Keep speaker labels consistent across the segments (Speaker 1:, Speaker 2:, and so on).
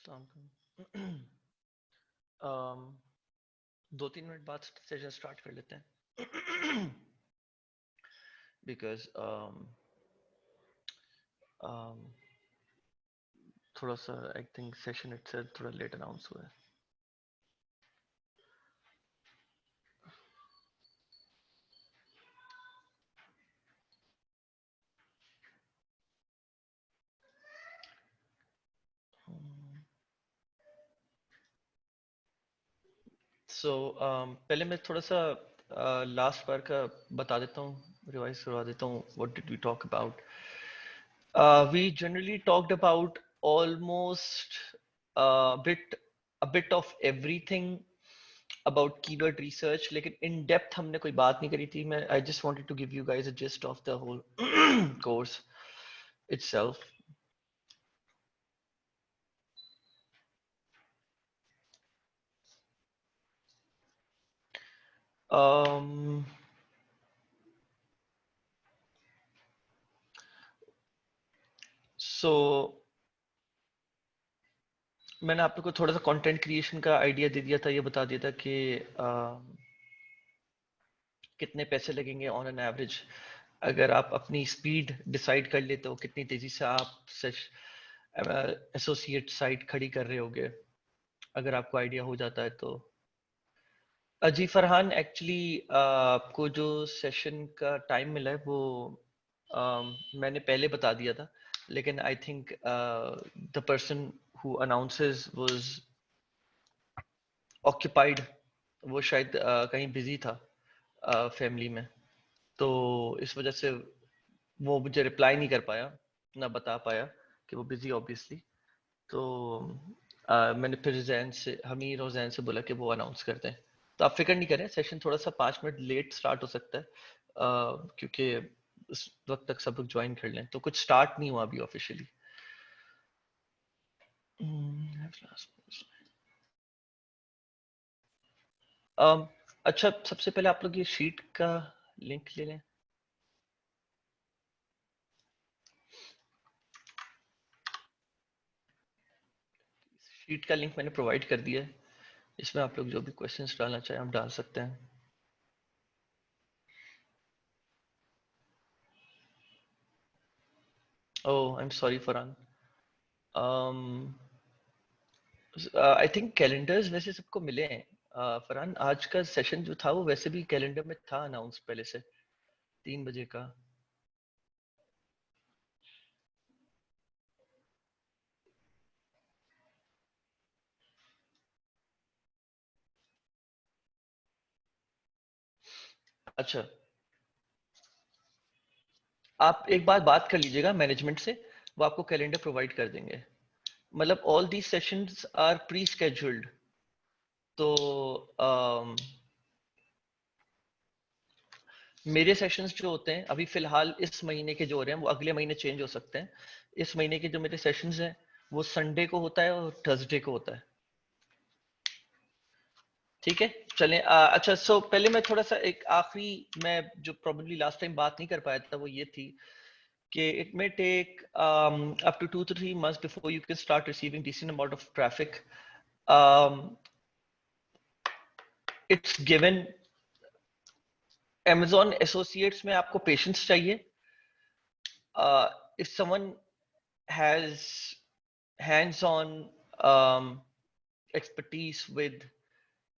Speaker 1: अस्सलाम वालेकुम। 2-3 मिनट बाद सेशन स्टार्ट कर लेते हैं बिकॉज थोड़ा सा आई थिंक सेशन इटसेल्फ थोड़ा लेट अनाउंस हुआ है। पहले मैं थोड़ा सा लास्ट बार का बता देता हूँ, रिवाइज करवा देता हूँ। What did we talk about? We generally talked about almost a bit of everything about keyword research, लेकिन in depth हमने कोई बात नहीं करी थी। I just wanted to give you guys a gist of the whole course itself. Um, so मैंने आप लोग को थोड़ा सा कंटेंट क्रिएशन का आइडिया दे दिया था, ये बता दिया था कि कितने पैसे लगेंगे ऑन एन एवरेज अगर आप अपनी स्पीड डिसाइड कर लेते हो, कितनी तेजी से आप एसोसिएट साइट खड़ी कर रहे होगे, अगर आपको आइडिया हो जाता है तो। अजी फरहान, एक्चुअली आपको जो सेशन का टाइम मिला है वो मैंने पहले बता दिया था, लेकिन I think the person who announces was occupied. वो शायद कहीं बिजी था फैमिली में, तो इस वजह से वो मुझे रिप्लाई नहीं कर पाया, ना बता पाया कि वो बिजी ऑब्वियसली। तो मैंने फिर जैन से, हमीर और जैन से बोला कि वो अनाउंस कर दें। तो आप फिक्र नहीं करें, सेशन थोड़ा सा 5 मिनट लेट स्टार्ट हो सकता है क्योंकि उस वक्त तक सब लोग ज्वाइन कर लें। तो कुछ स्टार्ट नहीं हुआ अभी ऑफिशियली। अच्छा, सबसे पहले आप लोग ये शीट का लिंक ले लें। शीट का लिंक मैंने प्रोवाइड कर दिया है, इसमें आप लोग जो भी क्वेश्चंस डालना चाहें आप डाल सकते हैं। Oh, I am sorry Farhan. I think calendars वैसे सबको मिले हैं। फरहान, आज का सेशन जो था वो वैसे भी कैलेंडर में था अनाउंस पहले से, 3 बजे का। अच्छा, आप एक बात कर लीजिएगा मैनेजमेंट से, वो आपको कैलेंडर प्रोवाइड कर देंगे। मतलब all these sessions are pre scheduled. तो मेरे सेशंस जो होते हैं अभी फिलहाल इस महीने के जो हो रहे हैं वो अगले महीने चेंज हो सकते हैं। इस महीने के जो मेरे सेशंस हैं वो संडे को होता है और थर्सडे को होता है। ठीक है, चलें। अच्छा, सो पहले मैं थोड़ा सा एक आखिरी, मैं जो प्रॉब्लली लास्ट टाइम बात नहीं कर पाया था वो ये थी कि it may take up to 2 to 3 months before you can start receiving decent amount of traffic. It's given Amazon associates में आपको पेशेंस चाहिए। If someone has hands on expertise with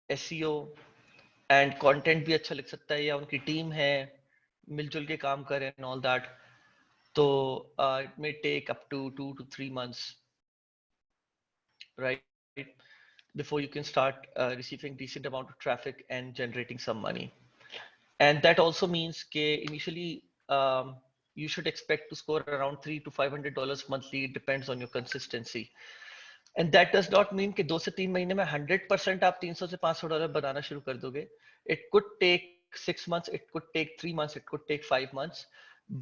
Speaker 1: SEO and content भी अच्छा लिख सकता है, या उनकी टीम है मिलजुल के काम करें एंड ऑल दैट, तो it may take up to 2 to 3 months, right, before you can start receiving decent amount of traffic and generating some money. And that also means that initially you should expect to score around $300 to $500 monthly. It depends on your consistency. And that does not mean कि 2 से 3 महीने में 100% आप $300 से $500 बनाना शुरू कर दोगे. It could take 6 months, it could take 3 months, it could take 5 months.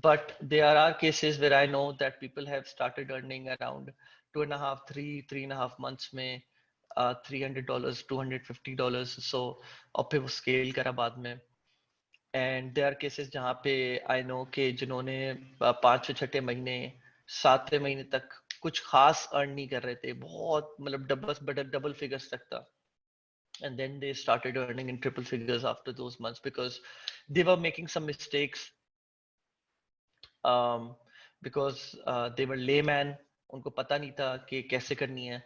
Speaker 1: But there are cases where I know that people have started earning around 2.5, 3.5 months में $300, $250. So और फिर वो स्केल करा बाद में. एंड देयर आर केसेस जहाँ पे I know कि जिन्होंने 5वें 6ठे महीने 7वें महीने तक कुछ खास अर्न नहीं कर रहे थे, बहुत मतलब डबल फिगर्स तक था. And then they started earning in triple figures after those months because they were making some mistakes, because they were layman. उनको पता नहीं था कि कैसे करनी है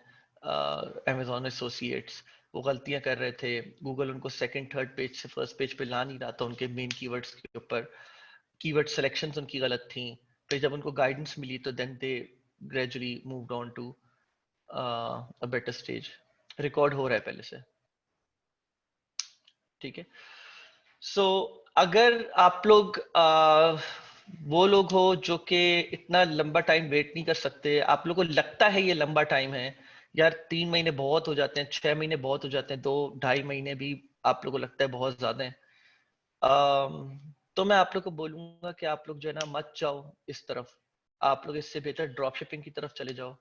Speaker 1: Amazon Associates. वो गलतियां कर रहे थे. गूगल उनको सेकंड थर्ड पेज से फर्स्ट पेज पे ला नहीं रहा था उनके मेन कीवर्ड्स के ऊपर. कीवर्ड सिलेक्शंस उनकी गलत थी. फिर जब उनको गाइडेंस मिली तो then they gradually moved on to a better stage. Record हो रहा है पहले से, ठीक है. सो अगर आप लोग वो लोग हो जो कि इतना लंबा टाइम वेट नहीं कर सकते, आप लोग को लगता है ये लंबा टाइम है, यार 3 महीने बहुत हो जाते हैं, 6 महीने बहुत हो जाते हैं, 2-2.5 महीने भी आप लोग को लगता है बहुत ज्यादा है, तो मैं आप लोग को बोलूंगा कि आप लोग जो है ना मत जाओ इस तरफ. आप लोग इससे बेहतर ड्रॉप शिपिंग की तरफ चले जाओ,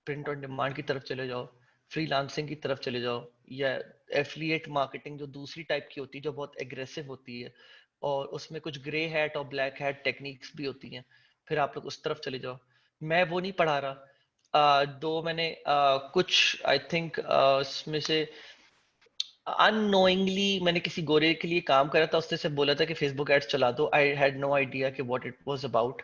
Speaker 1: प्रिंट ऑन डिमांड की तरफ चले जाओ, फ्रीलांसिंग की तरफ चले जाओ, या एफिलिएट मार्केटिंग जो दूसरी टाइप की होती है जो बहुत एग्रेसिव होती है और उसमें कुछ ग्रे हैट और ब्लैक हैट टेक्निक्स भी होती हैं, फिर आप लोग उस तरफ चले जाओ. मैं वो नहीं पढ़ा रहा. दो मैंने कुछ आई थिंक उसमें से अननोइंगली मैंने किसी गोरे के लिए काम करा था, उसने से बोला था कि फेसबुक एड्स चला दो. आई हैड नो आइडिया कि what it was about,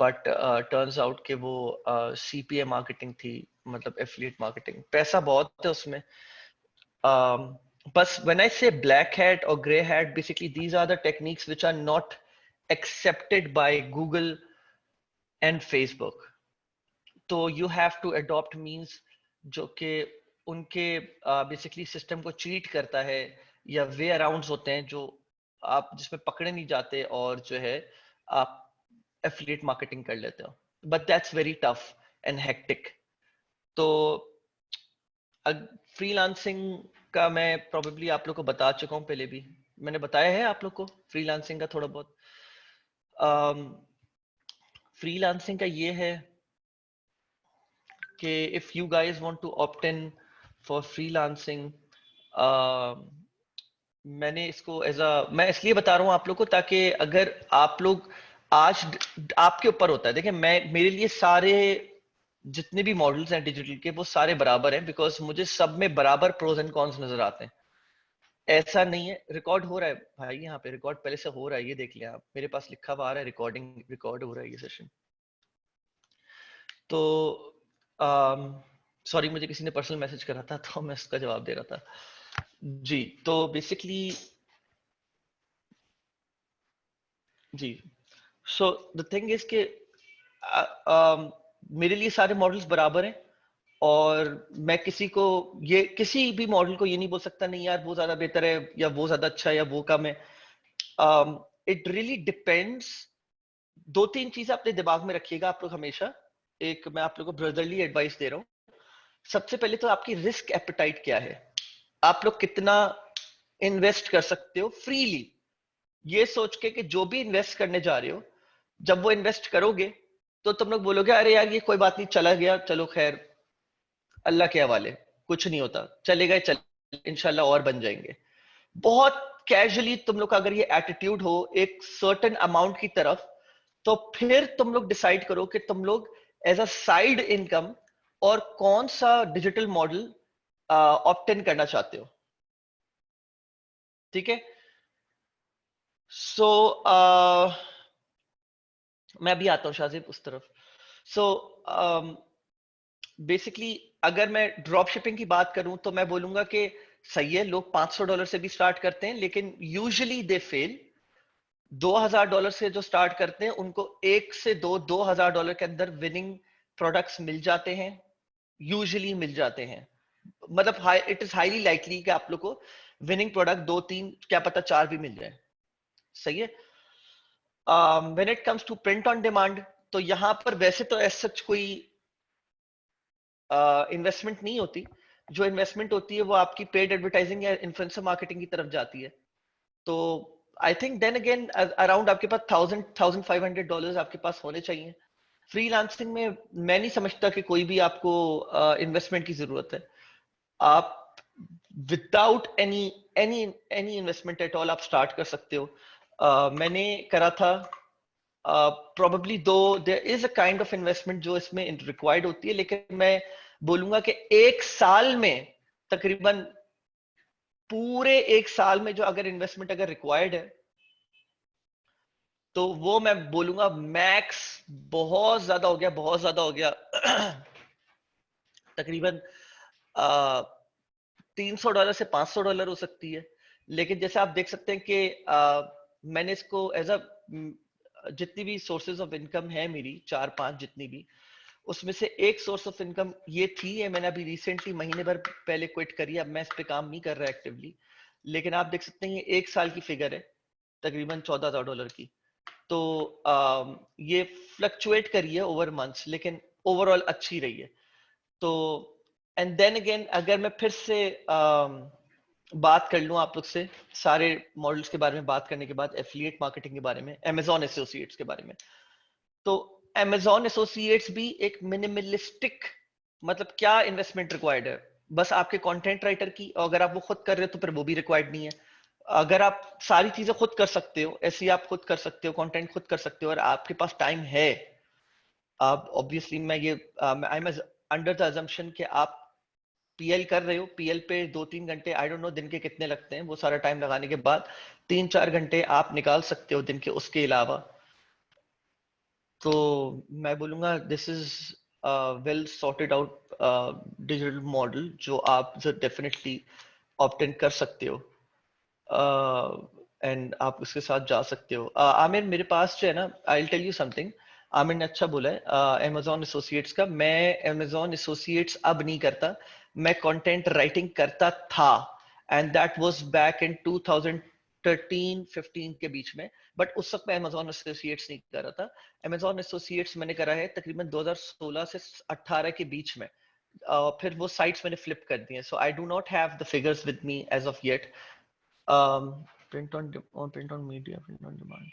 Speaker 1: but turns out कि वो सीपीए मार्केटिंग थी, मतलब एफिलिएट मार्केटिंग. पैसा बहुत है उसमें. बस when I say black hat और grey hat, basically these are the techniques which are not accepted by Google and Facebook. तो you have to adopt means जो कि उनके बेसिकली सिस्टम को चीट करता है, या वे अराउंड्स होते हैं जो आप जिसमें पकड़े नहीं जाते और जो है आप एफिलिएट मार्केटिंग कर लेते हो. But that's very tough and hectic. तो फ्रीलांसिंग का मैं प्रोबेबली आप लोग को बता चुका हूँ, पहले भी मैंने बताया है आप लोग को फ्रीलांसिंग का थोड़ा बहुत. फ्रीलांसिंग का ये है कि if you guys want to opt in for freelancing, मैंने इसको मैं इसलिए बता रहा हूँ आप लोग को ताकि अगर आप लोग आज आपके ऊपर होता है. देखिए मैं मेरे लिए सारे जितने भी मॉडल्स हैं डिजिटल के वो सारे बराबर हैं, बिकॉज मुझे सब में बराबर प्रोज एंड कॉन्स नजर आते हैं. ऐसा नहीं है. रिकॉर्ड हो रहा है भाई, यहाँ पे रिकॉर्ड पहले से हो रहा है, ये देख लिया आप, मेरे पास लिखा हुआ आ रहा है रिकॉर्डिंग, रिकॉर्ड हो रहा है ये सेशन. तो सॉरी मुझे किसी ने पर्सनल मैसेज करा था तो मैं उसका जवाब दे रहा था जी. तो बेसिकली जी, सो द थिंग इज के मेरे लिए सारे मॉडल्स बराबर हैं, और मैं किसी भी मॉडल को ये नहीं बोल सकता नहीं यार वो ज्यादा बेहतर है या वो ज्यादा अच्छा है या वो कम है. It really depends. 2-3 चीजें अपने दिमाग में रखिएगा आप लोग हमेशा. एक मैं आप लोग को ब्रदरली एडवाइस दे रहा हूँ. सबसे पहले तो आपकी रिस्क एपेटाइट क्या है, आप लोग कितना इन्वेस्ट कर सकते हो फ्रीली, ये सोच के कि जो भी इन्वेस्ट करने जा रहे हो, जब वो इन्वेस्ट करोगे तो तुम लोग बोलोगे अरे यार ये कोई बात नहीं, चला गया चलो खैर, अल्लाह के हवाले, कुछ नहीं होता, चले गए चले इंशाल्लाह और बन जाएंगे. बहुत कैजुअली तुम लोग का अगर ये एटीट्यूड हो एक सर्टेन अमाउंट की तरफ, तो फिर तुम लोग डिसाइड करो कि तुम लोग एज अ साइड इनकम और कौन सा डिजिटल मॉडल ऑप्ट इन करना चाहते हो. ठीक है. सो मैं अभी आता हूँ शाजिब उस तरफ. सो बेसिकली अगर मैं ड्रॉप शिपिंग की बात करूं तो मैं बोलूंगा कि सही है, लोग $500 से भी स्टार्ट करते हैं, लेकिन यूजुअली दे फेल. $2000 से जो स्टार्ट करते हैं उनको 1 से 2 $2000 के अंदर विनिंग प्रोडक्ट्स मिल जाते हैं, यूजुअली मिल जाते हैं. मतलब इट इज हाईली लाइकली कि आप लोग को विनिंग प्रोडक्ट 2-3 क्या पता 4 भी मिल जाए. सही है. When it comes to print on demand, तो यहां पर वैसे तो ऐसा सच कोई इन्वेस्टमेंट नहीं होती. जो इन्वेस्टमेंट होती है वो आपकी पेड एडवर्टाइजिंग या इन्फ्लुएंसर मार्केटिंग की तरफ जाती है. तो I think then again around आपके पास $1500 आपके पास होने चाहिए. फ्रीलांसिंग में मैं नहीं समझता कि कोई भी आपको इन्वेस्टमेंट की जरूरत है. आप without any any any investment at all आप स्टार्ट कर सकते हो. मैंने करा था probably though there is a kind of investment जो इसमें required होती है, लेकिन मैं बोलूंगा कि एक साल में तकरीबन पूरे एक साल में जो अगर इन्वेस्टमेंट अगर रिक्वायर्ड है तो वो मैं बोलूंगा मैक्स बहुत ज्यादा हो गया, बहुत ज्यादा हो गया तकरीबन $300 से $500 हो सकती है। लेकिन जैसे आप देख सकते हैं कि मैंने इसको एज अ जितनी भी सोर्सेज ऑफ इनकम है मेरी 4-5 जितनी भी, उसमें से एक सोर्स ऑफ इनकम ये थी है, मैंने अभी रिसेंटली महीने भर पहले क्विट करी, अब मैं इस पे काम नहीं कर रहा एक्टिवली। लेकिन आप देख सकते हैं ये एक साल की फिगर है तकरीबन $14,000 की। तो ये फ्लक्चुएट करी है ओवर मंथ्स, लेकिन ओवरऑल अच्छी रही है। तो एंड देन अगेन अगर मैं फिर से बात कर लूं आप लोग से सारे मॉडल्स के बारे में बात करने के बाद, एफिलिएट मार्केटिंग के बारे में, अमेजॉन एसोसिएट्स के बारे में, तो अमेजॉन एसोसिएट्स भी एक मिनिमलिस्टिक, मतलब क्या इन्वेस्टमेंट रिक्वायर्ड है, बस आपके कंटेंट राइटर की, और अगर आप वो खुद कर रहे हो तो फिर वो भी रिक्वायर्ड नहीं है। अगर आप सारी चीजें खुद कर सकते हो, ऐसे आप खुद कर सकते हो, कंटेंट खुद कर सकते हो, और आपके पास टाइम है, आप ऑब्वियसली मैं ये I am under the assumption कि आप पीएल कर रहे हो, पीएल पे 2-3 घंटे, आई डोंट नो दिन के कितने लगते हैं, वो सारा टाइम लगाने के बाद 3-4 घंटे आप निकाल सकते हो दिन के उसके अलावा। तो मैं बोलूंगा this is well sorted out digital model जो आप डेफिनेटली ऑप्ट इन कर सकते हो, एंड आप उसके साथ जा सकते हो। आमिर मेरे पास जो है ना, I will tell you something, Aamir ने अच्छा बोला है अमेजॉन एसोसिएट्स का। मैं अमेजॉन एसोसिएट्स अब नहीं करता, मैं कंटेंट राइटिंग करता था, and that was back in 2013-15 के बीच में, बट उस वक्त मैं अमेजॉन एसोसिएट्स नहीं कर रहा था। अमेजॉन एसोसिएट्स मैंने करा है तकरीबन 2016 से 18 के बीच में, फिर वो साइट्स मैंने फ्लिप कर दी हैं, so I do not have the figures with me as of yet. print on media, print on demand,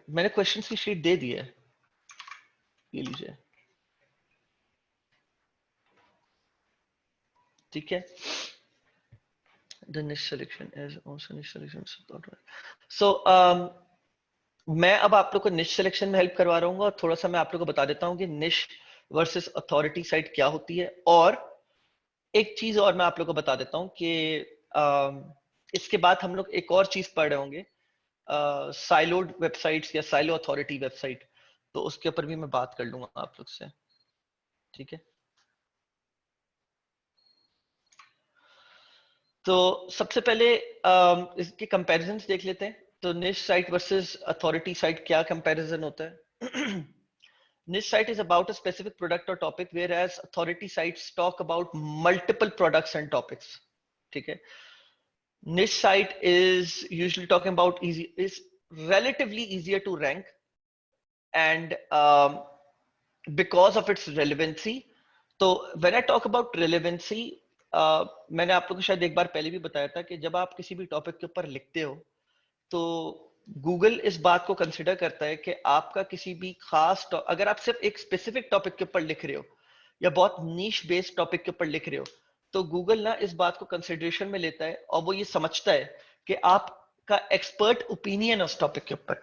Speaker 1: मैंने क्वेश्चंस की शीट दे दी है, ये लीजिए, ठीक है। The niche selection is also niche selection support. So मैं अब आप लोग को निश सिलेक्शन में हेल्प करवा रहा हूँ, और थोड़ा सा मैं आप लोग को बता देता हूँ कि निश वर्सेस अथॉरिटी साइट क्या होती है। और एक चीज और मैं आप लोग को बता देता हूँ कि इसके बाद हम लोग एक और चीज पढ़ रहे होंगे, साइलोड वेबसाइट्स या साइलो अथॉरिटी वेबसाइट, तो उसके ऊपर भी मैं बात कर लूंगा आप लोग से, ठीक है। तो सबसे पहले इसके कंपैरिजंस देख लेते हैं। तो निश साइट वर्सेस अथॉरिटी साइट क्या कंपैरिजन होता है? Niche site is about a specific product or topic, whereas authority sites talk about multiple products and topics. ठीक है? Niche site is usually talking about is relatively easier to rank, and because of its relevancy. तो when I talk about relevancy, मैंने आप लोगों को शायद एक बार पहले भी बताया था कि जब आप किसी भी टॉपिक के ऊपर लिखते हो तो गूगल इस बात को कंसिडर करता है कि आपका किसी भी खास अगर आप सिर्फ एक स्पेसिफिक टॉपिक के ऊपर लिख रहे हो या बहुत नीश बेस्ड टॉपिक के ऊपर लिख रहे हो, तो गूगल ना इस बात को कंसिडरेशन में लेता है, और वो ये समझता है कि आपका एक्सपर्ट ओपिनियन है उस टॉपिक के ऊपर।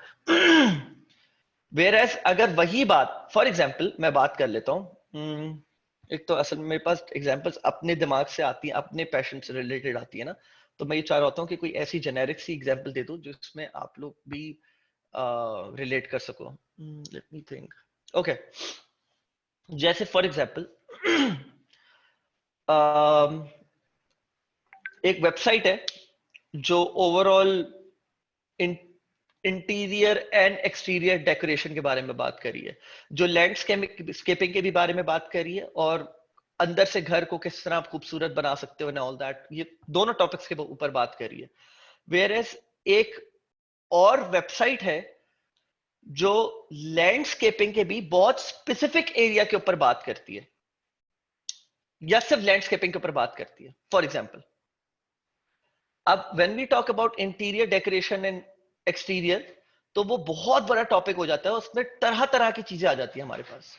Speaker 1: वेयर एज अगर वही बात, फॉर एग्जाम्पल मैं बात कर लेता हूँ, एक तो असल में मेरे पास एग्जाम्पल्स अपने दिमाग से आती हैं, अपने पैशन से रिलेटेड आती है ना, तो मैं ये चाह रहा हूँ कि कोई ऐसी जेनेरिक सी एग्जाम्पल दे दो जिसमें आप लोग भी रिलेट कर सको। Let me think. ओके, जैसे फॉर एग्जाम्पल एक वेबसाइट है जो overall interior and exterior decoration के बारे में बात करी है, जो लैंडस्केपिंग के भी बारे में बात करी है, और अंदर से घर को किस तरह आप खूबसूरत बना सकते हो ना, ऑल दैट, ये दोनों टॉपिक्स के ऊपर बात करी है। वेयर एज एक और वेबसाइट है जो लैंडस्केपिंग के भी बहुत स्पेसिफिक एरिया के ऊपर बात करती है, या सिर्फ लैंडस्केपिंग के ऊपर बात करती है। फॉर एग्जाम्पल, अब when we talk about interior decoration and exterior, तो वो बहुत बड़ा टॉपिक हो जाता है, उसमें तरह तरह की चीजें आ जाती है हमारे पास,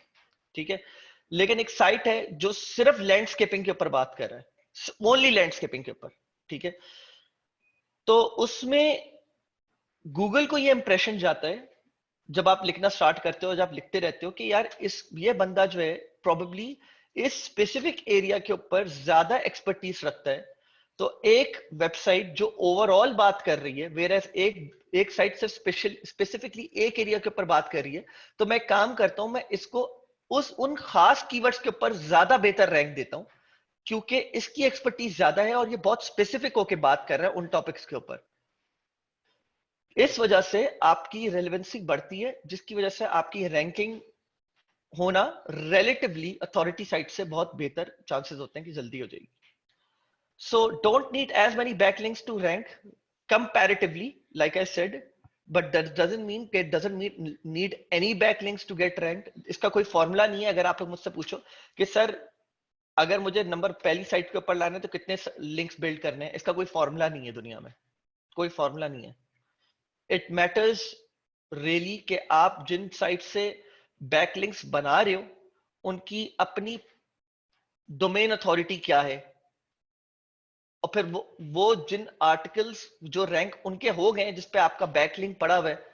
Speaker 1: ठीक है। लेकिन एक साइट है जो सिर्फ लैंडस्केपिंग के ऊपर बात कर रहा है, ओनली लैंडस्केपिंग के ऊपर, ठीक है। तो उसमें गूगल को ये इंप्रेशन जाता है जब आप लिखना स्टार्ट करते हो, जब आप लिखते रहते हो कि यार ये बंदा जो है प्रोबेबली इस स्पेसिफिक एरिया के ऊपर ज्यादा एक्सपर्टीज रखता है, तो एक वेबसाइट जो ओवरऑल बात कर रही है, वेयर एक साइट सिर्फ स्पेसिफिकली एक एरिया के ऊपर बात कर रही है, तो मैं काम करता हूं, मैं इसको उन खास कीवर्ड्स के ऊपर ज्यादा बेहतर रैंक देता हूं, क्योंकि इसकी एक्सपर्टीज ज्यादा है और ये बहुत स्पेसिफिक होकर बात कर रहा है उन टॉपिक्स के ऊपर। इस वजह से आपकी रेलेवेंसी बढ़ती है, जिसकी वजह से आपकी रैंकिंग होना रिलेटिवली अथॉरिटी साइट से बहुत बेहतर चांसेस होते हैं कि जल्दी हो जाएगी। So don't need as many backlinks to rank comparatively, like I said, but that doesn't need any backlinks to get rank. इसका कोई फॉर्मूला नहीं है। अगर आप मुझसे पूछो कि सर अगर मुझे नंबर पहली साइट के ऊपर लाना है तो कितने लिंक्स बिल्ड करने हैं, इसका कोई फॉर्मूला नहीं है दुनिया में, कोई फॉर्मूला नहीं है। इट मैटर्स रियली कि आप जिन साइट से बैकलिंक्स बना रहे हो उनकी अपनी डोमेन अथॉरिटी क्या है, और फिर वो जिन आर्टिकल्स जो रैंक उनके हो गए जिसपे आपका बैकलिंक पड़ा हुआ है,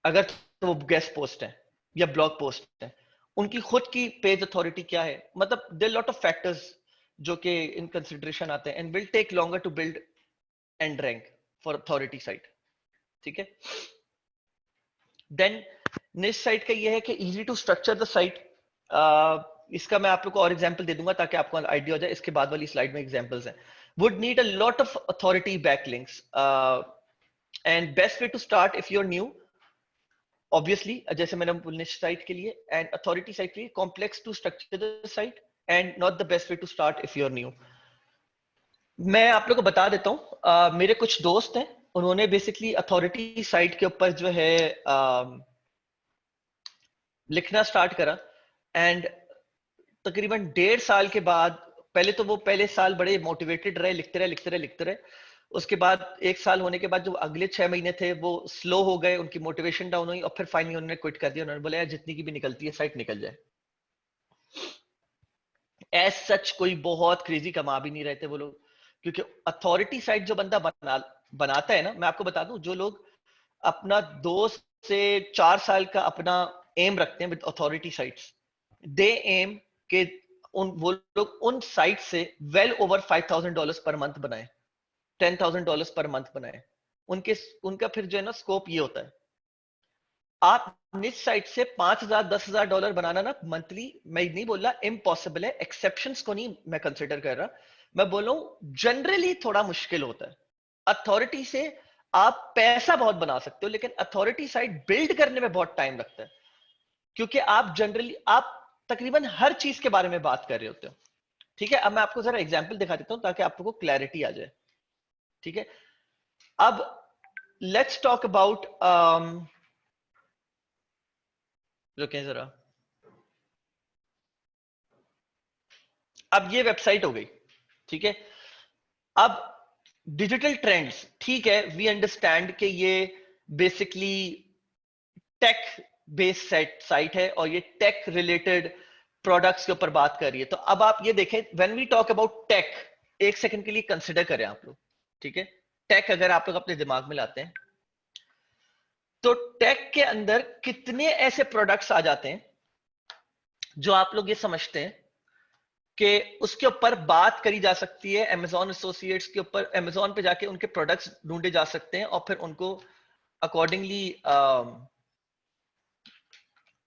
Speaker 1: अगर तो वो गेस्ट पोस्ट है या ब्लॉग पोस्ट है, उनकी खुद की पेज अथॉरिटी क्या है। मतलब देयर लॉट ऑफ फैक्टर्स जो कि इन कंसिडरेशन आते हैं, and will take longer to build and rank for authority site. ठीक है। देन निश साइट का ये है कि easy to structure the site. इसका मैं आप लोग को और एग्जांपल दे दूंगा ताकि आपको आइडिया हो जाए। इसके बाद वाली स्लाइड में एग्जांपल्स हैं। Would need a lot of authority backlinks and best way to start if you are new, obviously जैसे मैंने निश साइट के लिए एंड अथॉरिटी साइट के लिए, complex to structure the site and not the best way to start if you are new. मैं आप लोग को बता देता हूँ, मेरे कुछ दोस्त हैं, उन्होंने बेसिकली अथॉरिटी साइट के ऊपर जो है लिखना स्टार्ट करा, एंड तकरीबन 1.5 साल के बाद, पहले तो वो पहले साल बड़े मोटिवेटेड रहे, लिखते रहे। उसके बाद 1 साल होने के बाद जो अगले 6 महीने थे वो स्लो हो गए, उनकी मोटिवेशन डाउन हुई, और फिर फाइनली उन्होंने क्विट कर दिया। उन्होंने बोला यार जितनी की भी निकलती है साइट निकल जाए। एज सच कोई बहुत क्रेजी कमा भी नहीं रहे थे वो लोग, क्योंकि अथॉरिटी साइट जो बंदा बनाता है ना, मैं आपको बता दूं, जो लोग अपना 2 से 4 साल का अपना एम रखते हैं with authority sites, they aim के वो लोग उन साइट से वेल ओवर $5,000 पर मंथ बनाए, $10,000 पर मंथ बनाए। उनका फिर जो है ना स्कोप ये होता है, आप निज साइट से $5,000 $10,000 बनाना ना मंथली, मैं नहीं बोल रहा इम्पॉसिबल है, एक्सेप्शंस को नहीं मैं कंसिडर कर रहा, मैं बोल रहा हूं जनरली थोड़ा मुश्किल होता है। अथॉरिटी से आप पैसा बहुत बना सकते हो, लेकिन अथॉरिटी साइट बिल्ड करने में बहुत टाइम लगता है, क्योंकि आप तकरीबन हर चीज के बारे में बात कर रहे होते हो। ठीक है। अब मैं आपको जरा एग्जांपल दिखा देता हूं ताकि आप लोगों को क्लैरिटी आ जाए। ठीक है। अब लेट्स टॉक अबाउट, रुकें जरा, अब ये वेबसाइट हो गई। ठीक है। अब डिजिटल ट्रेंड्स, ठीक है, वी अंडरस्टैंड कि ये बेसिकली टेक बेस्ड साइट है और ये टेक रिलेटेड प्रोडक्ट्स के ऊपर बात कर रही है। तो अब आप ये देखें, when we talk about tech, एक सेकंड के लिए कंसिडर करें आप लोग। ठीक है। टेक अगर आप लोग अपने दिमाग में लाते हैं, तो टेक के अंदर कितने ऐसे प्रोडक्ट्स आ जाते हैं जो आप लोग ये समझते हैं कि उसके ऊपर बात करी जा सकती है, Amazon एसोसिएट्स के ऊपर, Amazon पे जाके उनके प्रोडक्ट्स ढूंढे जा सकते हैं और फिर उनको अकॉर्डिंगली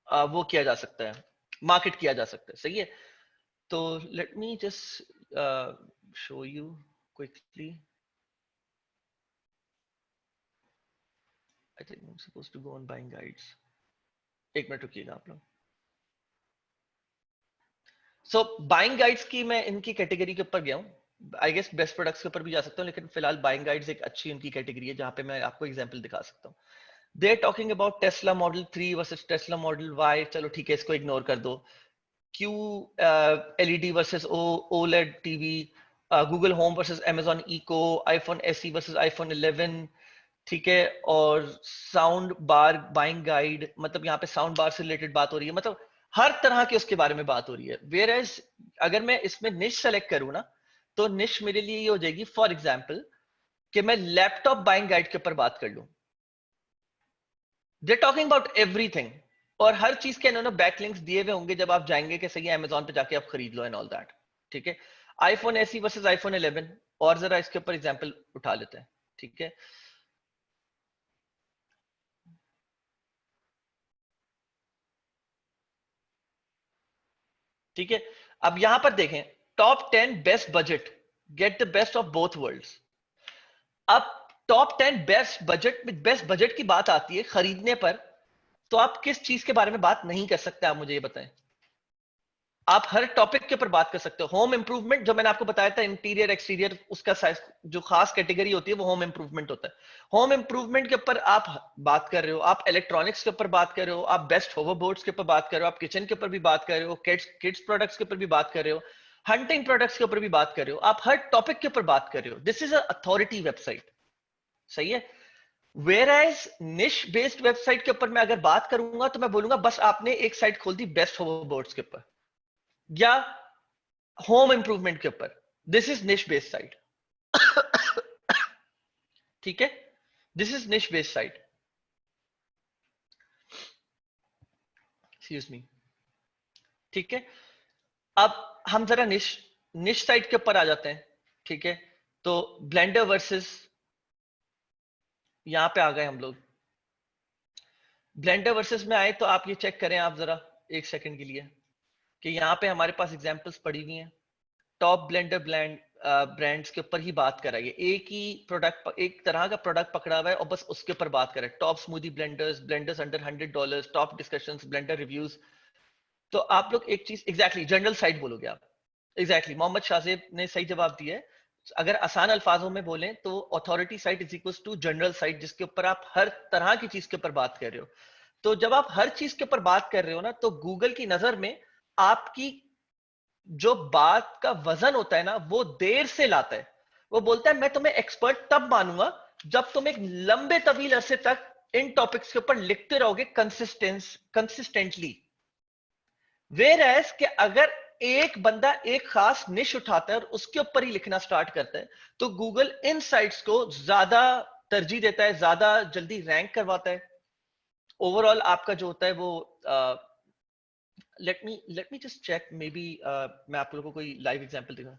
Speaker 1: वो किया जा सकता है, मार्केट किया जा सकता है। सही है। तो let me just show you quickly. I think I am supposed to go on buying guides. एक मिनट रुकिएगा आप लोग। सो बाइंग गाइड्स की मैं इनकी कैटेगरी के ऊपर गया हूँ, आई गेस बेस्ट प्रोडक्ट्स के ऊपर भी जा सकता हूँ, लेकिन फिलहाल बाइंग गाइड्स एक अच्छी उनकी कैटेगरी है जहां पे मैं आपको एग्जांपल दिखा सकता हूँ। They are talking about Tesla model 3 versus Tesla model Y. चलो ठीक है, इसको इग्नोर कर दो। QLED versus OLED TV, Google Home versus Amazon Echo, iPhone SE versus iPhone 11। ठीक है। और साउंड बार बाइंग गाइड, मतलब यहाँ पे साउंड बार से रिलेटेड बात हो रही है, मतलब हर तरह के उसके बारे में बात हो रही है। वेयर एज अगर मैं इसमें निश सेलेक्ट करूँ ना, तो निश मेरे लिए ये हो जाएगी, फॉर एग्जाम्पल कि मैं लैपटॉप बाइंग गाइड के ऊपर बात कर लूं। दे टॉकिंग अबाउट एवरीथिंग, और हर चीज के इन्होंने बैकलिंक्स दिए हुए होंगे जब आप जाएंगे कि सही अमेजोन पे जाके आप खरीद लो एंड ऑल दैट। ठीक है, आईफोन एसी वर्सेस आईफोन 11, और जरा इसके ऊपर एग्जांपल उठा लेते हैं। ठीक है, ठीक है, अब यहां पर देखें, top 10 best budget, get the best of both worlds. अब टॉप 10 बेस्ट बजट की बात आती है खरीदने पर, तो आप किस चीज के बारे में बात नहीं कर सकते, आप मुझे ये बताएं। आप हर टॉपिक के ऊपर बात कर सकते हो। होम इंप्रूवमेंट, जो मैंने आपको बताया था, इंटीरियर एक्सटीरियर, उसका साइज जो खास कैटेगरी होती है वो होम इंप्रूवमेंट होता है। होम इंप्रूवमेंट के ऊपर आप बात कर रहे हो, आप इलेक्ट्रॉनिक्स के ऊपर बात कर रहे हो, आप बेस्ट होवरबोर्ड्स के ऊपर बात कर रहे हो, आप किचन के ऊपर भी बात कर रहे हो, किड्स प्रोडक्ट्स के ऊपर भी बात कर रहे हो, हंटिंग प्रोडक्ट्स के ऊपर भी बात कर रहे हो, आप हर टॉपिक के ऊपर बात कर रहे हो। This is a authority website, सही है। वेयर एज निश बेस्ड वेबसाइट के ऊपर मैं अगर बात करूंगा तो मैं बोलूंगा बस आपने एक साइट खोल दी बेस्ट होवरबोर्ड्स के ऊपर या होम इंप्रूवमेंट के ऊपर, दिस इज निश बेस्ड साइट। ठीक है, दिस इज निश बेस्ड साइट, एक्सक्यूज मी। ठीक है, अब हम जरा निश निश साइट के ऊपर आ जाते हैं। ठीक है, तो ब्लेंडर वर्सेस, यहां पे आ गए हम लोग। ब्लेंडर वर्सेस में आए तो आप ये चेक करें आप जरा एक सेकंड के लिए कि यहां पे हमारे पास एग्जांपल्स पड़ी हुई हैं। टॉप ब्रांड्स के ऊपर ही बात कर रहा है, एक ही प्रोडक्ट, एक तरह का प्रोडक्ट पकड़ा हुआ है और बस उसके ऊपर बात कर रहा है। Top smoothie blenders, blenders under $100, top discussions, blender reviews. तो आप लोग एक चीज एग्जैक्टली जनरल साइट बोलोगे आप, एग्जैक्टली मोहम्मद शाहजेब ने सही जवाब दिया है। अगर आसान अल्फाजों में बोलें तो authority site is equal to general site, जिसके ऊपर आप हर तरह की चीज के ऊपर बात कर रहे हो। तो जब आप हर चीज के ऊपर बात कर रहे हो ना, तो गूगल की नजर में आपकी जो बात का वजन होता है ना, वो देर से लाता है। वो बोलता है मैं तुम्हें एक्सपर्ट तब मानूंगा जब तुम एक लंबे तवील अरसे तक इन टॉपिक्स के ऊपर लिखते रहोगे कंसिस्टेंटली। वेयर एज कि अगर एक बंदा एक खास निश उठाता है और उसके ऊपर ही लिखना स्टार्ट करता है, तो गूगल इन साइट्स को ज्यादा तरजीह देता है, ज्यादा जल्दी रैंक करवाता है। ओवरऑल आपका जो होता है वो let me just check, maybe मैं आप लोगों को कोई लाइव एग्जांपल दूंगा।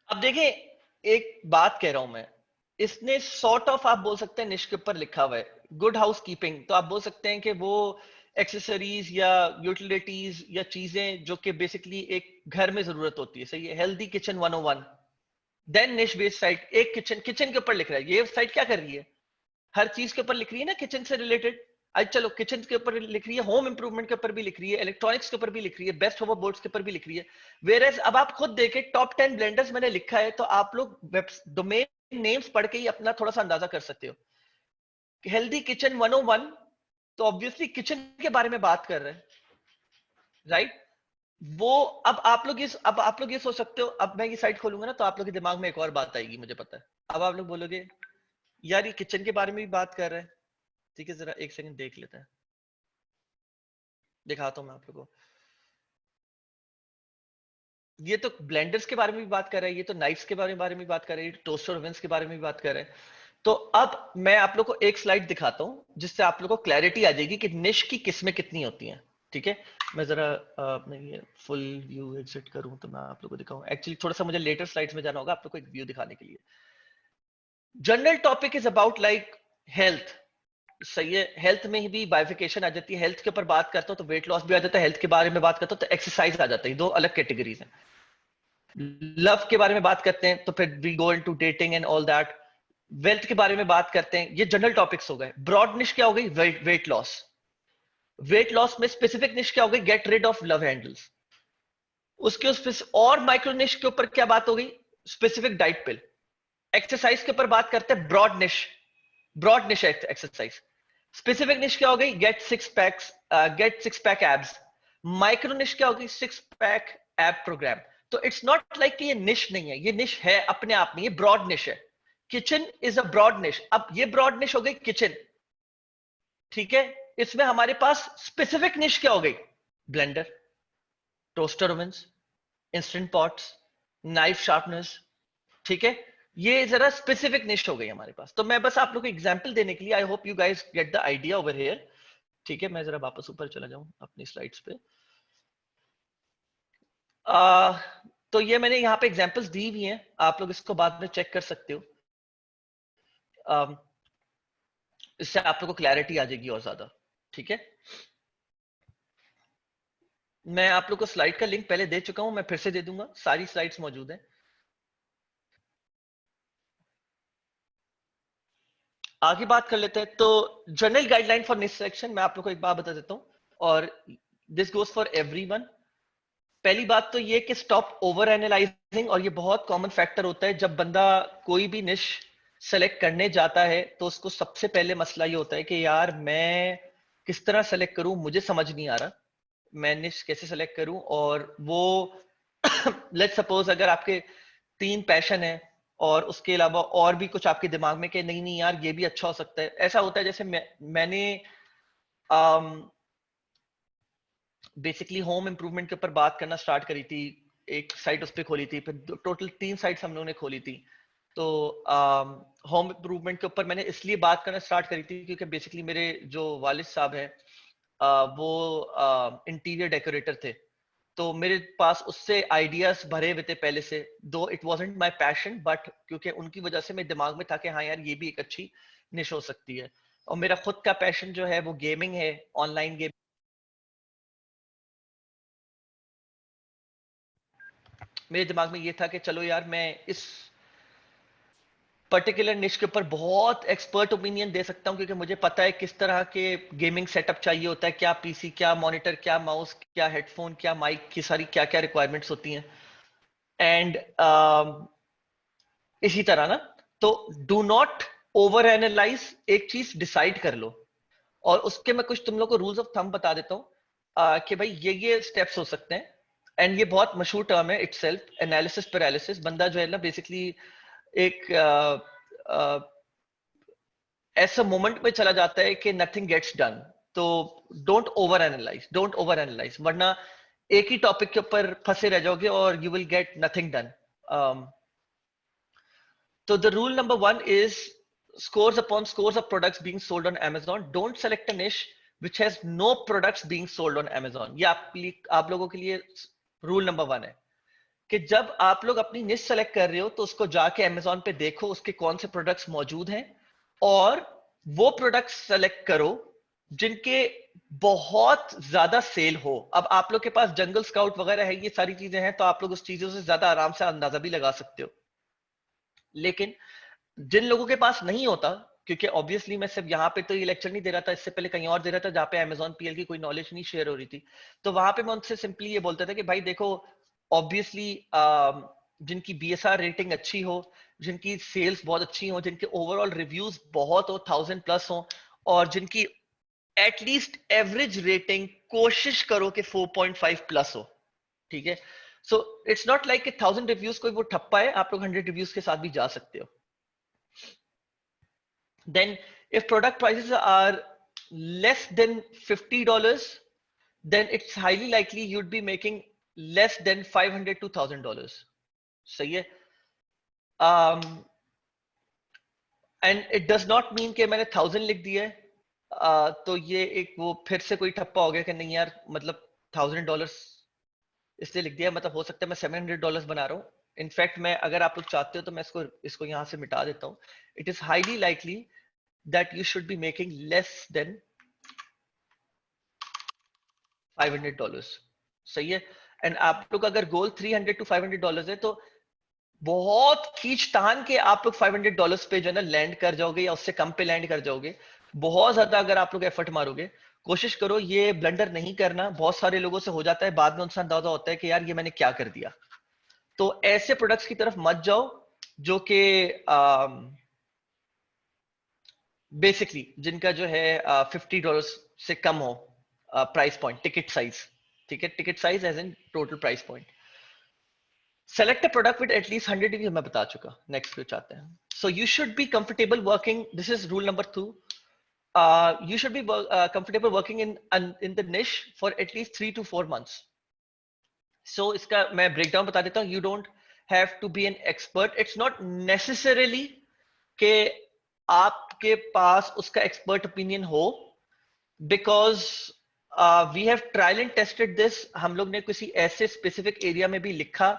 Speaker 1: अब देखें, एक बात कह रहा हूं मैं, इसने सॉर्ट ऑफ आप बोल सकते हैं निश के ऊपर लिखा हुआ है गुड हाउस कीपिंग, तो आप बोल सकते हैं कि वो एक्सेसरीज या यूटिलिटीज या चीजें जो कि बेसिकली एक घर में जरूरत होती है, सही है। हेल्दी किचन 101, देन निश बेस्ड साइट एक किचन किचन के ऊपर लिख रहा है। ये साइट क्या कर रही है, हर चीज के ऊपर लिख रही है ना किचन से रिलेटेड। आज चलो किचन के ऊपर लिख रही है, होम इंप्रूवमेंट के ऊपर भी लिख रही है, इलेक्ट्रॉनिक्स के ऊपर भी लिख रही है, बेस्ट होवर बोर्ड्स के ऊपर भी लिख रही है। वेयर एज अब आप खुद देखें, टॉप 10 ब्लेंडर्स मैंने लिखा है, तो आप लोग डोमेन नेम्स पढ़ के ही अपना थोड़ा सा अंदाजा कर सकते हो। हेल्दी किचन 101, तो ऑब्वियसली किचन के बारे में बात कर रहे हैं, राइट। वो अब आप लोग ये सोच सकते हो, अब मैं ये साइट खोलूंगा ना तो आप लोग के दिमाग में एक और बात आएगी, मुझे पता है। अब आप लोग बोलोगे यार ये किचन के बारे में भी बात कर रहे हैं। ठीक है, जरा एक सेकंड देख लेते हैं, दिखाता हूं मैं आप लोगों को। ये तो ब्लेंडर्स के बारे में भी बात कर रहा है, ये तो नाइफ्स के बारे में भी बात कर रहा है, टोस्टर ओवन्स के बारे में भी बात कर रहे हैं। तो अब मैं आप लोग को एक स्लाइड दिखाता हूं जिससे आप लोग को क्लैरिटी आ जाएगी कि निश की किस्में कितनी होती हैं। ठीक है, मैं जरा अपने ये फुल व्यू एग्जिट करूं तो मैं आप लोग को दिखाऊं। एक्चुअली थोड़ा सा मुझे लेटर स्लाइड्स में जाना होगा आप लोग को एक व्यू दिखाने के लिए। General topic is about like health, सही है। हेल्थ में भी बाइफिकेशन आ जाती है, हेल्थ के ऊपर बात करता हूं तो वेट लॉस भी आ जाता है, हेल्थ के बारे में बात करता हूं तो एक्सरसाइज आ जाता है, दो अलग कैटेगरीज हैं। लव के बारे में बात करते हैं तो फिर we go into dating and all that. Wealth के बारे में बात करते हैं, ये जनरल टॉपिक्स हो गए। ब्रॉड निश क्या हो गई, वेट लॉस। वेट लॉस में स्पेसिफिक निश क्या हो गई, get rid of love handles. उसके उस और माइक्रो निश के ऊपर क्या बात हो गई, स्पेसिफिक डाइट पिल। एक्सरसाइज के ऊपर बात करते हैं ब्रॉड निश एक्सरसाइज। स्पेसिफिक निश क्या हो गई, get six pack abs. Micro निश क्या होगी, 6 पैक एब प्रोग्राम। तो इट्स नॉट लाइक कि ये निश नहीं है, ये निश है अपने आप में, ये ब्रॉड निश है। किचन इज अ ब्रॉड निश। अब ये ब्रॉड निश हो गई किचन, ठीक है। इसमें हमारे पास स्पेसिफिक निश क्या हो गई, blender, toaster ओवन्स, instant pots, knife sharpeners, ठीक है। ये जरा स्पेसिफिक निश हो गई हमारे पास। तो मैं बस आप लोग को एग्जांपल देने के लिए, आई hope you guys get the idea over here, ठीक है। मैं जरा वापस ऊपर चला जाऊं अपनी स्लाइड्स पे। तो ये मैंने यहाँ पे एग्जांपल्स दी हुई हैं, आप लोग इसको बाद में चेक कर सकते हो। इससे आप लोग को क्लैरिटी आ जाएगी और ज्यादा, ठीक है। मैं आप लोग को स्लाइड का लिंक पहले दे चुका हूं, मैं फिर से दे दूंगा, सारी स्लाइड्स मौजूद हैं। आगे बात कर लेते हैं। तो जनरल गाइडलाइन फॉर निश सिलेक्शन मैं आप लोग को एक बात बता देता हूँ, और दिस गोज फॉर एवरीवन। पहली बात तो ये कि स्टॉप ओवर एनालाइजिंग, और ये बहुत कॉमन फैक्टर होता है जब बंदा कोई भी निश सेलेक्ट करने जाता है, तो उसको सबसे पहले मसला ये होता है कि यार मैं किस तरह सेलेक्ट करूं, मुझे समझ नहीं आ रहा मैं निश कैसे सेलेक्ट करूं। और वो लेट्स सपोज अगर आपके 3 पैशन है और उसके अलावा और भी कुछ आपके दिमाग में कि नहीं नहीं यार ये भी अच्छा हो सकता है, ऐसा होता है। जैसे मैंने बेसिकली होम इम्प्रूवमेंट के ऊपर बात करना स्टार्ट करी थी, एक साइट उस पर खोली थी, फिर टोटल 3 साइट्स हम लोगों ने खोली थी। तो होम इम्प्रूवमेंट के ऊपर मैंने इसलिए बात करना स्टार्ट करी थी क्योंकि बेसिकली मेरे जो वालिद साहब हैं वो इंटीरियर डेकोरेटर थे, तो मेरे पास उससे आइडियाज भरे हुए थे पहले से। दो it wasn't my passion, but क्योंकि उनकी वजह से मेरे दिमाग में था कि हाँ यार ये भी एक अच्छी निश हो सकती है। और मेरा खुद का पैशन जो है वो गेमिंग है, ऑनलाइन गेम। मेरे दिमाग में ये था कि चलो यार मैं इस पर्टिकुलर निश के ऊपर बहुत एक्सपर्ट ओपिनियन दे सकता हूँ, क्योंकि मुझे पता है किस तरह के गेमिंग सेटअप चाहिए होता है, क्या पीसी, क्या मॉनिटर, क्या माउस, क्या हेडफोन, क्या माइक की सारी क्या क्या रिक्वायरमेंट्स होती हैं। एंड इसी तरह ना, तो डू नॉट ओवर एनालाइज, एक चीज डिसाइड कर लो। और उसके मैं कुछ तुम लोग को रूल्स ऑफ थंब बता देता हूँ कि भाई ये स्टेप्स हो सकते हैं। एंड ये बहुत मशहूर टर्म है इटसेल्फ, एनालिसिस पैरालिसिस। बंदा जो है ना बेसिकली एक ऐसा मोमेंट में चला जाता है कि नथिंग गेट्स डन। तो don't over analyse, don't over analyse, वरना एक ही टॉपिक के ऊपर फंसे रह जाओगे और you will get nothing done. So the rule number 1 is scores upon scores of products being sold on Amazon. Don't select a niche which has no products being sold on Amazon. ये आप लोगों के लिए rule number 1 है कि जब आप लोग अपनी निश सेलेक्ट कर रहे हो तो उसको जाके Amazon पे देखो उसके कौन से प्रोडक्ट्स मौजूद हैं, और वो प्रोडक्ट्स सेलेक्ट करो जिनके बहुत ज्यादा सेल हो। अब आप लोग के पास जंगल स्काउट वगैरह है, ये सारी चीजें हैं, तो आप लोग उस चीजों से ज्यादा आराम से अंदाजा भी लगा सकते हो। लेकिन जिन लोगों के पास नहीं होता, क्योंकि ऑब्वियसली मैं सिर्फ यहाँ पे तो ये लेक्चर नहीं दे रहा था, इससे पहले कहीं और दे रहा था जहाँ पे अमेजॉन पीएल की कोई नॉलेज नहीं शेयर हो रही थी, तो वहां पे मैं उनसे सिंपली ये बोलता था कि भाई देखो, ऑब्वियसली जिनकी बीएसआर रेटिंग अच्छी हो, जिनकी सेल्स बहुत अच्छी हो, जिनके ओवरऑल रिव्यूज बहुत हो, 1000+ हो, और जिनकी एटलीस्ट एवरेज रेटिंग कोशिश करो कि 4.5+ हो, ठीक है। So it's not like 1000 reviews कोई वो ठप्पा है, आप लोग 100 रिव्यूज के साथ भी जा सकते हो। Then if product prices are less than $50, then it's highly likely you'd be making less than $500 to $1000. सही है। And it does not mean कि मैंने 1000 लिख दिया है तो ये एक वो फिर से कोई ठप्पा हो गया कि नहीं यार मतलब $1000 इसलिए लिख दिया, मतलब हो सकता है मैं $700 बना रहा हूँ। इनफैक्ट मैं, अगर आप लोग चाहते हो तो मैं इसको यहाँ से मिटा देता हूँ। It is highly likely that you should be making less than $500. सही है। एंड आप लोग अगर गोल $300 to $500 है, तो बहुत खींच तान के आप लोग $500 पे जो है ना लैंड कर जाओगे, या उससे कम पे लैंड कर जाओगे। बहुत ज्यादा अगर आप लोग एफर्ट मारोगे, कोशिश करो ये ब्लंडर नहीं करना। बहुत सारे लोगों से हो जाता है, बाद में उनसे अंदाजा होता है कि यार ये मैंने क्या कर दिया। तो ऐसे प्रोडक्ट्स की तरफ मत जाओ जो कि बेसिकली जिनका जो है $50 से कम हो प्राइस पॉइंट, टिकट साइज, ठीक है। Ticket size as in total price point. Select a product with at least 100 review, मैं बता चुका। नेक्स्ट पे चाहते हैं। So you should be comfortable working, this is rule number 2, you should be comfortable working in the niche for at least 3 to 4 months. So इसका मैं breakdown बता देता हूँ. You don't have to be an expert. It's not necessarily कि आपके पास उसका expert opinion हो, because we have trial and tested this. हम लोग ने किसी ऐसे स्पेसिफिक एरिया में भी लिखा,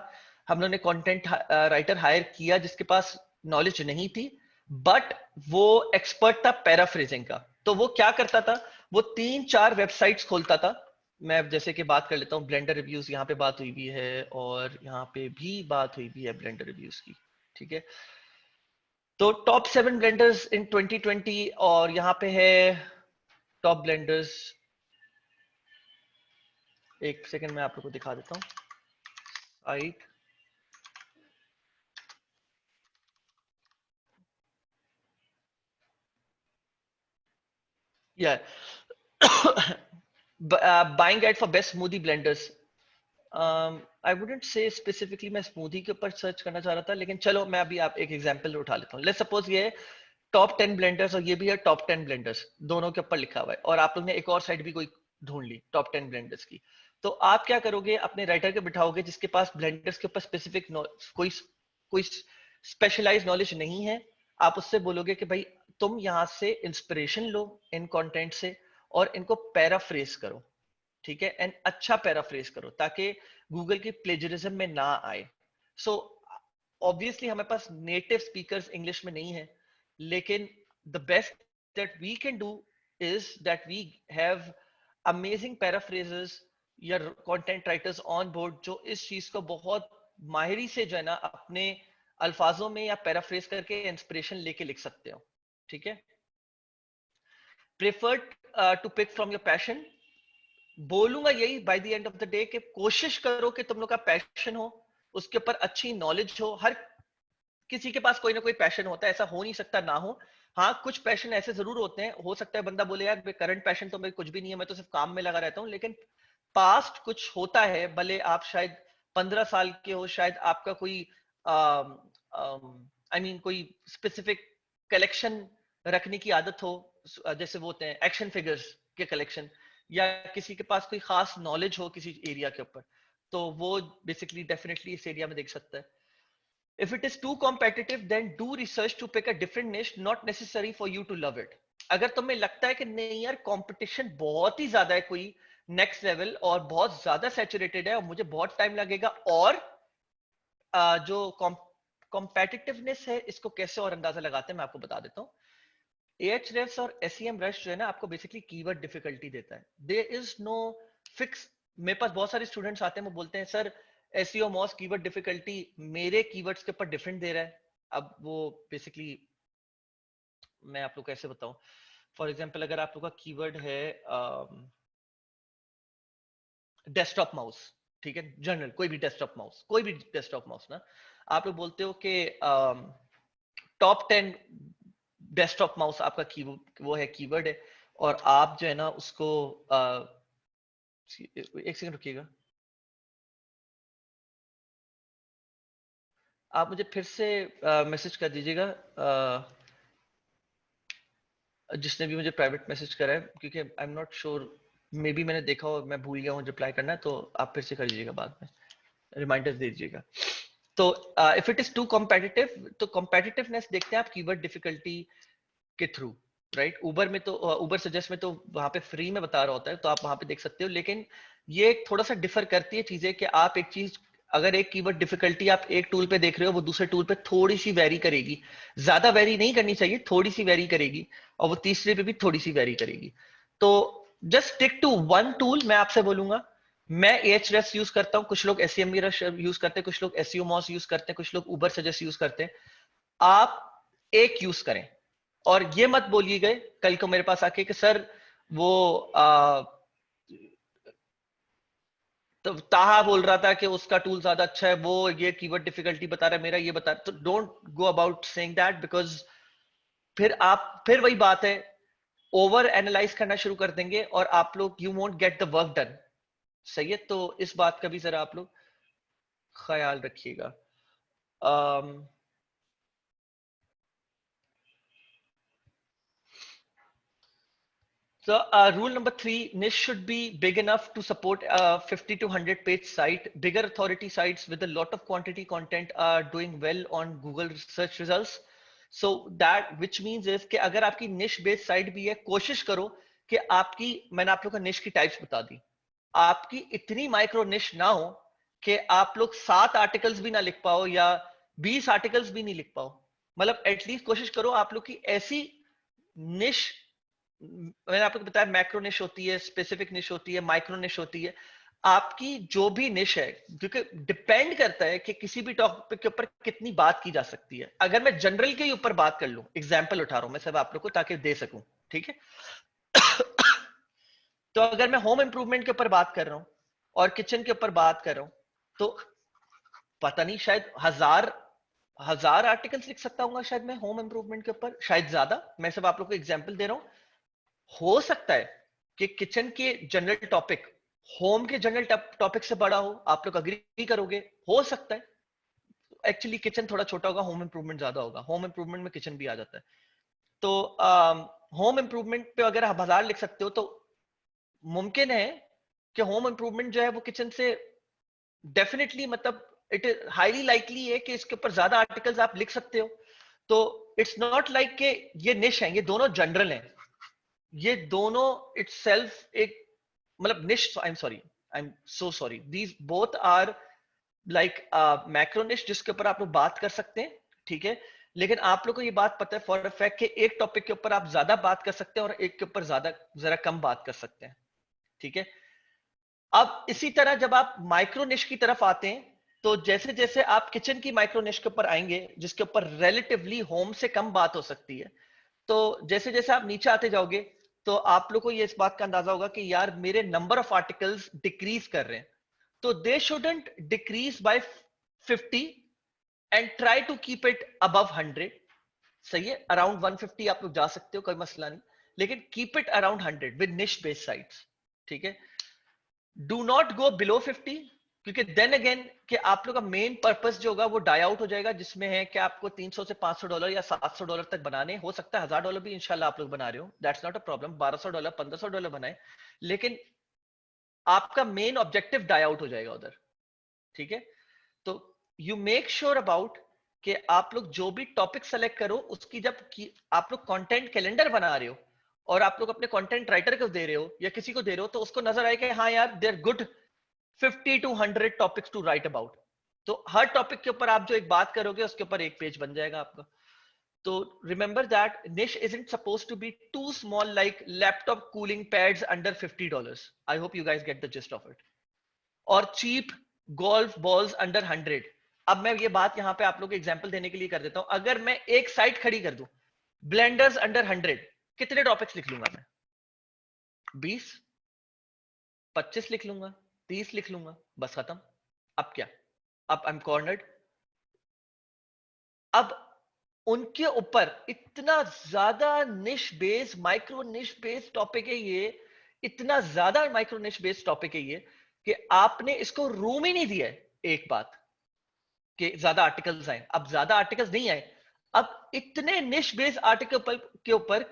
Speaker 1: हम लोग ने कंटेंट राइटर हायर किया जिसके पास नॉलेज नहीं थी, बट वो एक्सपर्ट था पैराफ्रेजिंग का. तो वो क्या करता था, वो 3-4 वेबसाइट्स खोलता था. मैं जैसे कि बात कर लेता हूँ ब्लेंडर रिव्यूज, यहाँ पे बात हुई भी है और यहाँ पे भी बात हुई भी है ब्लेंडर रिव्यूज की. ठीक है, तो टॉप 7 ब्लेंडर्स इन 2020, और यहाँ पे है टॉप ब्लेंडर्स. एक सेकंड मैं आप लोग को दिखा देता हूँ साइट. या buying guide for best smoothie blenders. I wouldn't say specifically मैं स्मूदी के ऊपर सर्च करना चाह रहा था, लेकिन चलो मैं अभी आप एक एग्जांपल उठा लेता हूँ. लेट्स सपोज ये टॉप 10 ब्लेंडर्स और ये भी है टॉप 10 ब्लेंडर्स, दोनों के ऊपर लिखा हुआ है, और आप लोग ने एक और साइट भी कोई ढूंढ ली टॉप 10 ब्लेंडर्स की. तो आप क्या करोगे, अपने राइटर के बिठाओगे जिसके पास ब्लेंडर्स के ऊपर स्पेसिफिक कोई कोई स्पेशलाइज नॉलेज नहीं है. आप उससे बोलोगे कि भाई तुम यहाँ से इंस्पिरेशन लो इन कंटेंट से और इनको पैराफ्रेज करो. ठीक है, एंड अच्छा पैराफ्रेज करो ताकि गूगल की प्लेजरिज्म में ना आए. सो ऑब्वियसली हमारे पास नेटिव स्पीकर्स इंग्लिश में नहीं है, लेकिन the best that we can do is that we have amazing paraphrases या कंटेंट राइटर्स ऑन बोर्ड जो इस चीज को बहुत माहिरी से जो है ना अपने अल्फाजों में या पैराफ्रेज करके इंस्पिरेशन लेके लिख सकते हो. ठीक है, preferred to pick from your passion. बोलूंगा यही by the end of the day कि कोशिश करो कि तुम लोग का पैशन हो, उसके ऊपर अच्छी नॉलेज हो. हर किसी के पास कोई ना कोई पैशन होता है, ऐसा हो नहीं सकता ना हो. हाँ, कुछ पैशन ऐसे जरूर होते हैं, हो सकता है बंदा बोले यार करंट पैशन तो मेरे कुछ भी नहीं है, मैं तो सिर्फ काम में लगा रहता हूँ, लेकिन पास्ट कुछ होता है. भले आप शायद 15 साल के हो, शायद आपका कोई आई मीन कोई स्पेसिफिक कलेक्शन रखने की आदत हो, जैसे वो होते हैं एक्शन फिगर्स के कलेक्शन, या किसी के पास कोई खास नॉलेज हो किसी एरिया के ऊपर, तो वो बेसिकली डेफिनेटली इस एरिया में देख सकता है. If it is too competitive, then do research to pick a different niche, not necessary for you to love it. अगर तुम्हें लगता है कि नहीं यार कंपटीशन बहुत ही ज्यादा है, कोई नेक्स्ट लेवल और बहुत ज्यादा सैचुरेटेड है और मुझे बहुत टाइम लगेगा, और जो कॉम्पेटिटिवनेस है इसको कैसे और अंदाजा लगाते हैं मैं आपको बता देता हूँ. Ahrefs और SEM Rush जो है ना आपको बेसिकली कीवर्ड डिफिकल्टी देता है. There is no fix. मेरे पास बहुत सारे स्टूडेंट्स आते हैं, वो बोलते हैं sir SEO Moz keyword difficulty मेरे कीवर्ड्स के ऊपर डिफरेंट दे रहा है. अब वो बेसिकली मैं आप लोग कैसे बताऊं. फॉर एग्जांपल अगर आप लोग का कीवर्ड है डेस्कटॉप माउस, ठीक है, जनरल कोई भी डेस्कटॉप माउस, कोई भी डेस्कटॉप माउस ना, आप लोग बोलते हो कि टॉप 10 डेस्कटॉप माउस आपका की वो है कीवर्ड है, और आप जो है ना उसको एक सेकंड रुकिएगा, आप मुझे फिर से मैसेज कर दीजिएगा जिसने भी मुझे प्राइवेट मैसेज करा है, क्योंकि I am not sure, may be मैंने देखा हो, मैं भूल गया हूँ रिप्लाई करना, तो आप फिर से कर दीजिएगा, बाद में रिमाइंडर दे दीजिएगा. तो if it is too competitive, तो कॉम्पिटिटिवनेस देखते हैं आप कीवर्ड डिफिकल्टी के थ्रू, राइट. उबर में तो उबर सजेस्ट में तो वहां पे फ्री में बता रहा होता है, तो आप वहां पे देख सकते हो, लेकिन ये थोड़ा सा डिफर करती है चीजें कि आप एक चीज, अगर एक कीवर्ड डिफिकल्टी आप एक टूल पे देख रहे हो, वो दूसरे टूल पे थोड़ी सी वेरी करेगी. ज्यादा वेरी नहीं करनी चाहिए, थोड़ी सी वेरी करेगी, और वो तीसरे पे भी थोड़ी सी वेरी करेगी. तो just stick to one tool. मैं आपसे बोलूंगा, मैं Ahrefs यूज करता हूँ, कुछ लोग SEM यूज करते हैं, कुछ लोग SEO Moz यूज करते हैं, कुछ लोग उबर सजेस्ट यूज करते हैं. आप एक यूज करें, और ये मत बोलिए गए कल को मेरे पास आके कि सर वो तो ताहा बोल रहा था कि उसका टूल ज्यादा अच्छा है, वो ये कीवर्ड डिफिकल्टी बता रहा है, मेरा ये बता रहा है. तो don't go about saying that, because फिर वही बात है, ओवर एनालाइज करना शुरू कर देंगे और आप लोग you won't get the work done. सही है, तो इस बात का भी जरा आप लोग ख्याल रखिएगा. um, So rule number 3, niche should be big enough to support a 50 to 100 page site. Bigger authority sites with a lot of quantity content are doing well on Google search results. So that which means is कि अगर आपकी niche based site भी है, कोशिश करो कि आपकी, मैंने आप लोग को niche की types बता दी, आपकी इतनी माइक्रो niche ना हो कि आप लोग 7 आर्टिकल्स भी ना लिख पाओ या 20 आर्टिकल्स भी नहीं लिख पाओ. मतलब एटलीस्ट कोशिश करो आप लोग की ऐसी niche, मैंने आपको बताया मैक्रो निश होती है, स्पेसिफिक निश होती है, माइक्रो निश होती है. आपकी जो भी निश है, क्योंकि डिपेंड करता है कि किसी भी टॉपिक के ऊपर कितनी बात की जा सकती है. अगर मैं जनरल के ऊपर बात कर लूं, एग्जांपल उठा रहा हूं मैं सब आप लोग को ताकि दे सकूं, ठीक है. तो अगर मैं होम इंप्रूवमेंट के ऊपर बात कर रहा हूं और किचन के ऊपर बात कर रहा हूं, तो पता नहीं, शायद हजार आर्टिकल्स लिख सकता हूँ शायद मैं होम इंप्रूवमेंट के ऊपर, शायद ज्यादा. मैं सब आप लोग को एग्जांपल दे रहा हूं. हो सकता है कि किचन के जनरल टॉपिक होम के जनरल टॉपिक से बड़ा हो, आप लोग अग्री करोगे. हो सकता है एक्चुअली किचन थोड़ा छोटा होगा, होम इंप्रूवमेंट ज्यादा होगा, होम इंप्रूवमेंट में किचन भी आ जाता है. तो होम इंप्रूवमेंट पे अगर आप 1000 लिख सकते हो तो मुमकिन है कि होम इंप्रूवमेंट जो है वो किचन से डेफिनेटली, मतलब इट इज हाईली लाइकली है कि इसके ऊपर ज्यादा आर्टिकल्स आप लिख सकते हो. तो इट्स नॉट लाइक कि ये निश है, ये दोनों जनरल हैं, ये दोनों इटसेल्फ एक, मतलब niche, I am sorry, I am so sorry, these both are like macro niche जिसके ऊपर आप लोग बात कर सकते हैं, ठीक है. लेकिन आप लोग को ये बात पता है फॉर अ फैक्ट कि एक टॉपिक के ऊपर आप ज्यादा बात कर सकते हैं और एक के ऊपर ज्यादा जरा कम बात कर सकते हैं, ठीक है. अब इसी तरह जब आप माइक्रो निश की तरफ आते हैं, तो जैसे जैसे आप किचन की माइक्रो निश के ऊपर आएंगे जिसके ऊपर रिलेटिवली होम से कम बात हो सकती है, तो जैसे जैसे आप नीचे आते जाओगे तो आप लोग को ये इस बात का अंदाजा होगा कि यार मेरे नंबर ऑफ आर्टिकल्स डिक्रीज कर रहे हैं. तो they shouldn't decrease by 50 and try to keep it above 100. सही है, अराउंड 150 आप लोग जा सकते हो, कोई मसला नहीं, लेकिन कीप इट अराउंड 100 विद निश बेस्ड साइट्स, ठीक है. डू नॉट गो बिलो 50, क्योंकि देन अगेन कि आप लोग का मेन पर्पस जो होगा वो डाई आउट हो जाएगा, जिसमें है कि आपको $300 से $500 या $700 तक बनाने. हो सकता है $1000 भी इंशाल्लाह आप लोग बना रहे हो, दैट्स नॉट अ प्रॉब्लम. $1200 $1500 बनाए, लेकिन आपका मेन ऑब्जेक्टिव डाई आउट हो जाएगा उधर, ठीक है. तो यू मेक श्योर अबाउट कि आप लोग जो भी टॉपिक सेलेक्ट करो उसकी जब आप लोग कंटेंट कैलेंडर बना रहे हो और आप लोग अपने कंटेंट राइटर को दे रहे हो या किसी को दे रहे हो, तो उसको नजर आए कि हाँ यार there good 50 to 100 topics to write about. तो हर टॉपिक के ऊपर आप जो एक बात करोगे उसके ऊपर एक पेज बन जाएगा आपका. तो रिमेंबर दैट निश isn't supposed to be too small like laptop cooling pads under $50. I hope you guys get the gist of it. और चीप गोल्फ बॉल्स अंडर 100. अब मैं ये बात यहां पे आप लोग को एग्जांपल देने के लिए कर देता हूं. अगर मैं एक साइट खड़ी कर दूं ब्लेंडर्स अंडर 100, कितने टॉपिक्स लिख लूंगा मैं? 20, 25 लिख लूंगा, 30 लिख लूंगा, बस खत्म. अब क्या, अब आई एम कॉर्नर्ड. अब उनके ऊपर इतना ज्यादा निश बेस, माइक्रो निश बेस टॉपिक है ये, इतना ज्यादा माइक्रो निश बेस टॉपिक है ये कि आपने इसको रूम ही नहीं दिया है. एक बात कि ज्यादा आर्टिकल्स आए, अब ज्यादा आर्टिकल्स नहीं आए. अब इतने निश बेस आर्टिकल के ऊपर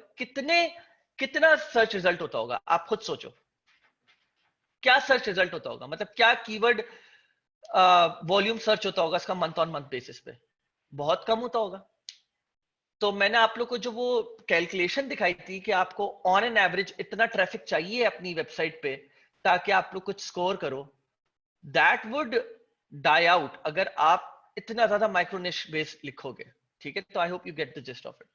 Speaker 1: कितना सर्च रिजल्ट होता होगा, आप खुद सोचो. क्या सर्च रिजल्ट होता होगा, मतलब क्या कीवर्ड वॉल्यूम सर्च होता होगा इसका मंथ ऑन मंथ बेसिस पे? बहुत कम होता होगा. तो मैंने आप लोग को जो वो कैलकुलेशन दिखाई थी कि आपको ऑन एन एवरेज इतना ट्रैफिक चाहिए अपनी वेबसाइट पे ताकि आप लोग कुछ स्कोर करो, दैट वुड डाई आउट अगर आप इतना ज्यादा माइक्रो निश बेस लिखोगे, ठीक है. तो I hope you get the gist of it.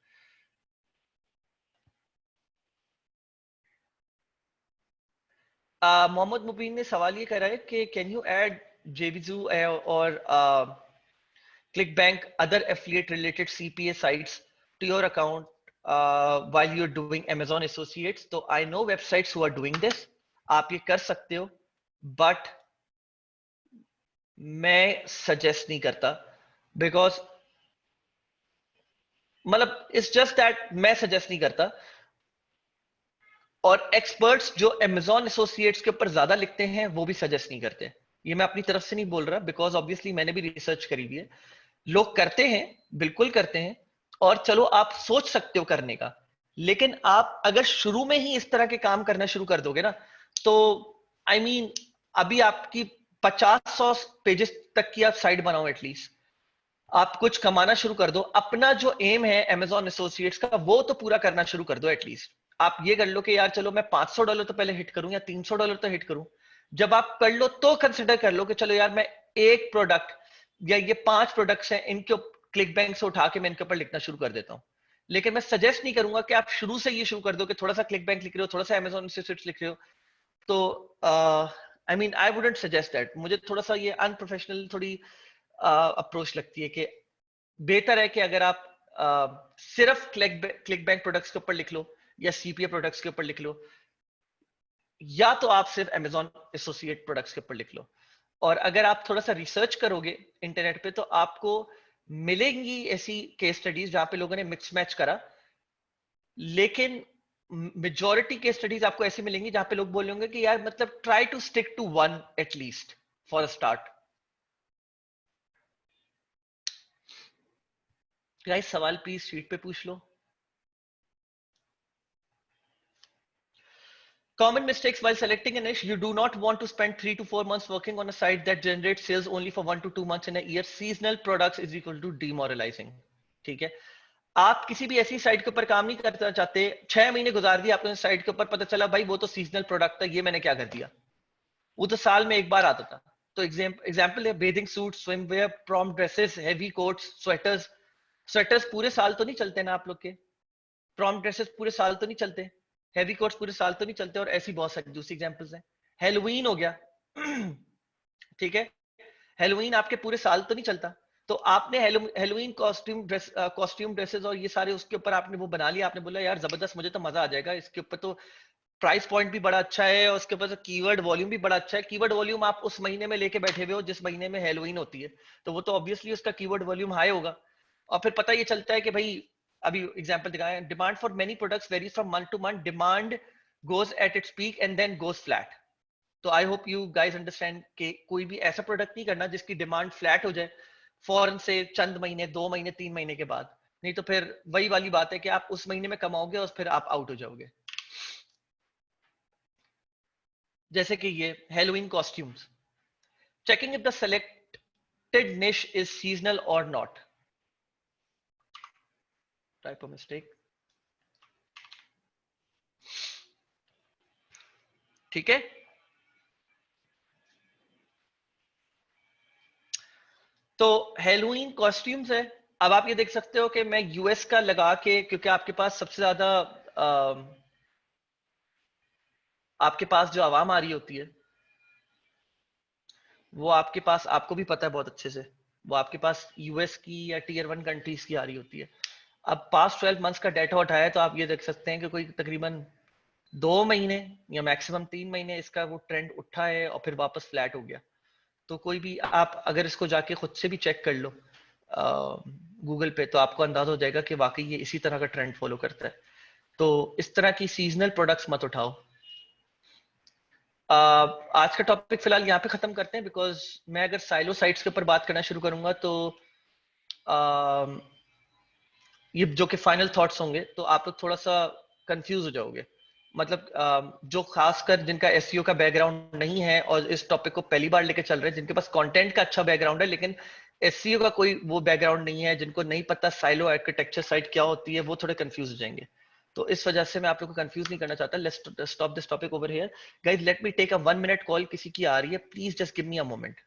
Speaker 1: Mohammad Mubeen ने सवाल ये करा है कि कैन यू ऐड जेविजू और ClickBank other affiliate related CPA sites to your account while you're doing Amazon Associates? तो I know websites who are doing this. आप ये कर सकते हो, but मैं सजेस्ट नहीं करता, बिकॉज मतलब इट्स जस्ट दैट मैं सजेस्ट नहीं करता. और एक्सपर्ट्स जो Amazon एसोसिएट्स के ऊपर ज्यादा लिखते हैं वो भी सजेस्ट नहीं करते. ये मैं अपनी तरफ से नहीं बोल रहा, बिकॉज ऑब्वियसली मैंने भी रिसर्च करी हुई है. लोग करते हैं, बिल्कुल करते हैं, और चलो आप सोच सकते हो करने का, लेकिन आप अगर शुरू में ही इस तरह के काम करना शुरू कर दोगे ना, तो आई मीन अभी आपकी 50-100 पेजेस तक की आप साइट बनाओ एटलीस्ट, आप कुछ कमाना शुरू कर दो। अपना जो एम है Amazon एसोसिएट्स का, वो तो पूरा करना शुरू कर दो एटलीस्ट। आप ये कर लो कि यार चलो मैं $500 तो पहले हिट करूं या $300 तो हिट करूं। जब आप कर लो तो कंसिडर कर लो कि चलो यार मैं एक प्रोडक्ट या ये 5 प्रोडक्ट्स हैं, इनके क्लिक बैंक से उठा के मैं इनके ऊपर लिखना शुरू कर देता हूँ। लेकिन मैं सजेस्ट नहीं करूंगा कि आप शुरू से ये शुरू कर दो कि थोड़ा सा क्लिक बैंक लिख रहे हो, थोड़ा सा Amazon एसोसिएट्स लिख रहे हो। तो I mean I wouldn't suggest that. मुझे थोड़ा सा ये अनप्रोफेशनल थोड़ी अप्रोच लगती है कि बेहतर है कि अगर आप सिर्फ क्लिक बैंक प्रोडक्ट्स के ऊपर लिख लो या सीपीए प्रोडक्ट्स के ऊपर लिख लो, या तो आप सिर्फ Amazon एसोसिएट प्रोडक्ट्स के ऊपर लिख लो। और अगर आप थोड़ा सा रिसर्च करोगे इंटरनेट पे, तो आपको मिलेंगी ऐसी केस स्टडीज जहां पे लोगों ने मिक्स मैच करा। लेकिन मेजॉरिटी केस स्टडीज आपको ऐसी मिलेंगी जहां पे लोग बोलेंगे कि यार मतलब try to stick to one at least for a start. Guys सवाल प्लीज शीट पे पूछ लो। Common mistakes while selecting a niche: you do not want to spend 3 to 4 months working on a site that generates sales only for 1 to 2 months in a year. Seasonal products is equal to demoralizing. ठीक है, आप किसी भी ऐसी site के ऊपर काम नहीं करना चाहते, 6 महीने गुजार दिए आपने साइट के ऊपर, पता चला भाई वो तो सीजनल प्रोडक्ट था, ये मैंने क्या कर दिया, वो तो साल में एक बार आता था। तो एग्जाम्पल है bathing suit, swimwear, prom dresses, heavy coats, sweaters. Sweaters पूरे साल तो नहीं चलते ना आप लोग के, प्रॉम ड्रेसेस पूरे साल तो नहीं चलते, हैवी कोट्स पूरे साल तो नहीं चलते, और ऐसी बहुत सारी दूसरी एग्जांपल्स हैं। हेलोवीन हो गया ठीक है, हेलोवीन आपके पूरे साल तो नहीं चलता, तो आपने हेलोवीन कॉस्ट्यूम ड्रेसेस और ये सारे उसके ऊपर आपने वो बना लिया, आपने बोला यार जबरदस्त, मुझे तो मजा आ जाएगा इसके ऊपर, तो प्राइस पॉइंट भी बड़ा अच्छा है और उसके ऊपर कीवर्ड वॉल्यूम भी बड़ा अच्छा है। कीवर्ड वॉल्यूम आप उस महीने में लेके बैठे हुए हो जिस महीने में हेलोवीन होती है, तो वो तो ऑब्वियसली उसका कीवर्ड वॉल्यूम हाई होगा। और फिर पता ये चलता है कि भाई, अभी एग्जांपल दिखाया, demand for many products varies from month to month, demand goes at its peak and then goes flat. तो I hope you guys understand कि कोई भी ऐसा प्रोडक्ट नहीं करना जिसकी डिमांड फ्लैट हो जाए फौरन से चंद महीने, 2 महीने, 3 महीने के बाद। नहीं तो फिर वही वाली बात है कि आप उस महीने में कमाओगे और फिर आप आउट हो जाओगे। जैसे कि ये Halloween costumes, checking if the selected निश इज सीजनल और नॉट, टाइप ऑफ मिस्टेक। ठीक है, तो हेलोवीन कॉस्ट्यूम्स है। अब आप ये देख सकते हो कि मैं यूएस का लगा के, क्योंकि आपके पास सबसे ज्यादा आपके पास जो आवाम आ रही होती है, वो आपके पास, आपको भी पता है बहुत अच्छे से, वो आपके पास यूएस की या टियर 1 कंट्रीज की आ रही होती है। अब पास्ट 12 मंथ्स का डाटा उठाया है, तो आप ये देख सकते हैं कि कोई तकरीबन 2 महीने या मैक्सिमम 3 महीने इसका वो ट्रेंड उठा है और फिर वापस फ्लैट हो गया। तो कोई भी आप अगर इसको जाके खुद से भी चेक कर लो गूगल पे, तो आपको अंदाजा हो जाएगा कि वाकई ये इसी तरह का ट्रेंड फॉलो करता है। तो इस तरह की सीजनल प्रोडक्ट्स मत उठाओ। आज का टॉपिक फिलहाल यहाँ पे खत्म करते हैं, बिकॉज मैं अगर साइलो साइट्स के ऊपर बात करना शुरू करूंगा तो uh, ये जो कि फाइनल थॉट्स होंगे तो आप लोग थोड़ा सा कंफ्यूज हो जाओगे। मतलब जो खासकर जिनका एसईओ का बैकग्राउंड नहीं है और इस टॉपिक को पहली बार लेके चल रहे हैं, जिनके पास कंटेंट का अच्छा बैकग्राउंड है लेकिन एसईओ का कोई वो बैकग्राउंड नहीं है, जिनको नहीं पता साइलो आर्किटेक्चर साइट क्या होती है, वो थोड़े कंफ्यूज हो जाएंगे। तो इस वजह से मैं आप लोग को कंफ्यूज नहीं करना चाहता। Let's stop this topic over here guys, let me take a 1 minute call, किसी की आ रही है, please just give me a moment.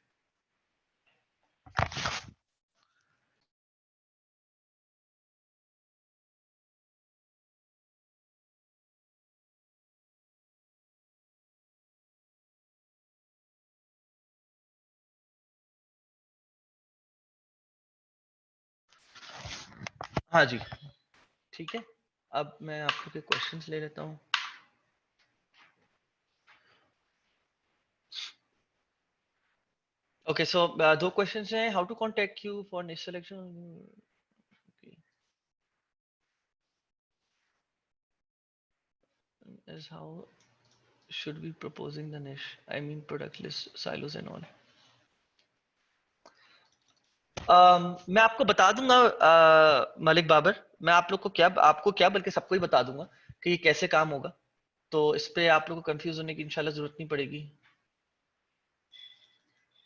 Speaker 1: हाँ जी, ठीक है, अब मैं आप लोग के क्वेश्चंस ले लेता हूँ। Okay, so दो questions हैं. How to contact you for niche selection? Okay. Is how should be proposing the niche? I mean product list, silos and all. मैं आपको बता दूंगा मलिक बाबर, मैं आप लोग को क्या, आपको क्या बल्कि सबको ही बता दूंगा कि ये कैसे काम होगा, तो इस पे आप लोग को कंफ्यूज होने की इंशाल्लाह जरूरत नहीं पड़ेगी।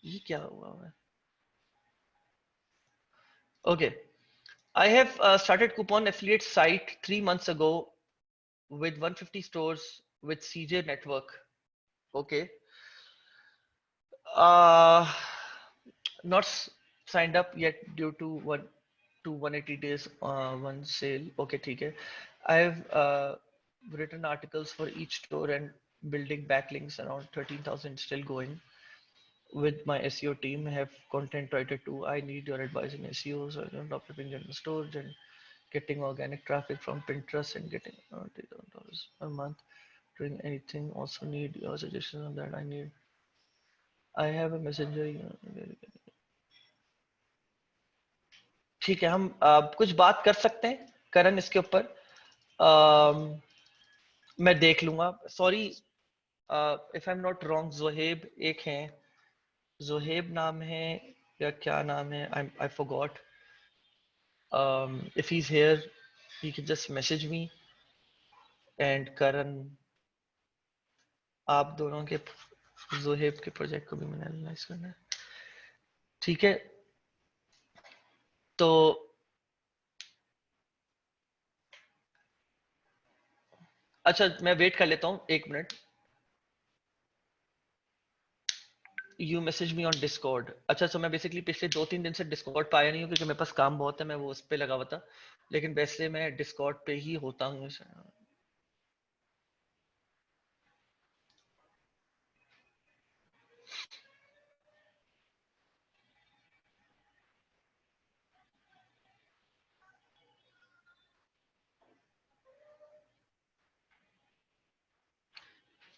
Speaker 1: ये क्या हुआ है? Okay, I have started coupon affiliate site 3 months ago with 150 stores with CJ Network. Okay. Uh, not signed up yet due to 180 days one sale. Okay, ठीक है. I've written articles for each store and building backlinks around 13,000 still going. With my SEO team, I have content writer too. I need your advice in SEO, so I don't know, general stores and getting organic traffic from Pinterest and getting $30 a month. Doing anything. Also need your suggestions on that. I have a messenger. ठीक है, हम कुछ बात कर सकते हैं करण इसके ऊपर। मैं देख लूंगा। Sorry if I am not wrong, Zoheb एक हैं, जोहेब नाम है या क्या नाम है, I forgot. if he's here, he can just message me, and करण, आप दोनों के, जोहेब के प्रोजेक्ट को भी मैंने एनालाइज करना है। ठीक है, तो अच्छा मैं वेट कर लेता हूँ 1 minute. You message me on Discord. अच्छा, तो मैं बेसिकली पिछले 2-3 दिन से डिस्कॉर्ड पे आया नहीं हूँ क्योंकि मेरे पास काम बहुत है, मैं वो उस पे लगा हुआ था, लेकिन वैसे मैं डिस्कॉर्ड पे ही होता हूँ।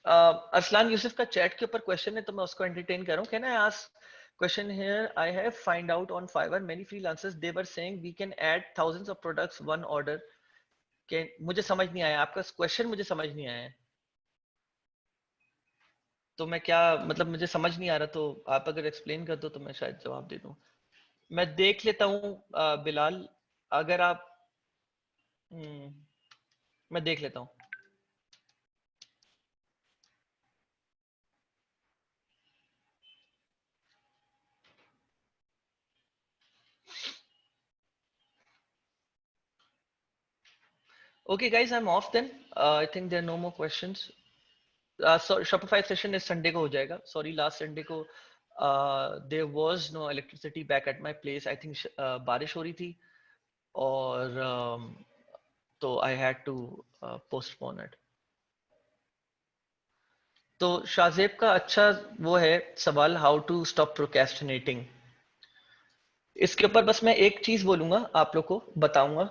Speaker 1: अरसलान यूसुफ का चैट के ऊपर क्वेश्चन है, तो मैं उसको एंटरटेन कर रहा हूँ। Can I ask question here? I have find out on Fiverr many freelancers they were saying we can add thousands of products one order. Can, मुझे समझ नहीं आया आपका क्वेश्चन, मुझे समझ नहीं आया है, तो मैं क्या, मतलब मुझे समझ नहीं आ रहा, तो आप अगर एक्सप्लेन कर दो तो मैं शायद जवाब दे दूं। मैं देख लेता हूँ बिलाल, अगर आप, मैं देख लेता हूँ। Okay, guys, I'm off then. I think there are no more questions. So Shopify session is Sunday को हो जाएगा. Sorry, last Sunday को there was no electricity back at my place. I think बारिश हो रही थी, और तो I had to postpone it. तो शाहजेब का अच्छा वो है सवाल, हाउ टू स्टॉप प्रोक्रेस्टिनेटिंग। इसके ऊपर बस मैं एक चीज बोलूंगा, आप लोग को बताऊंगा।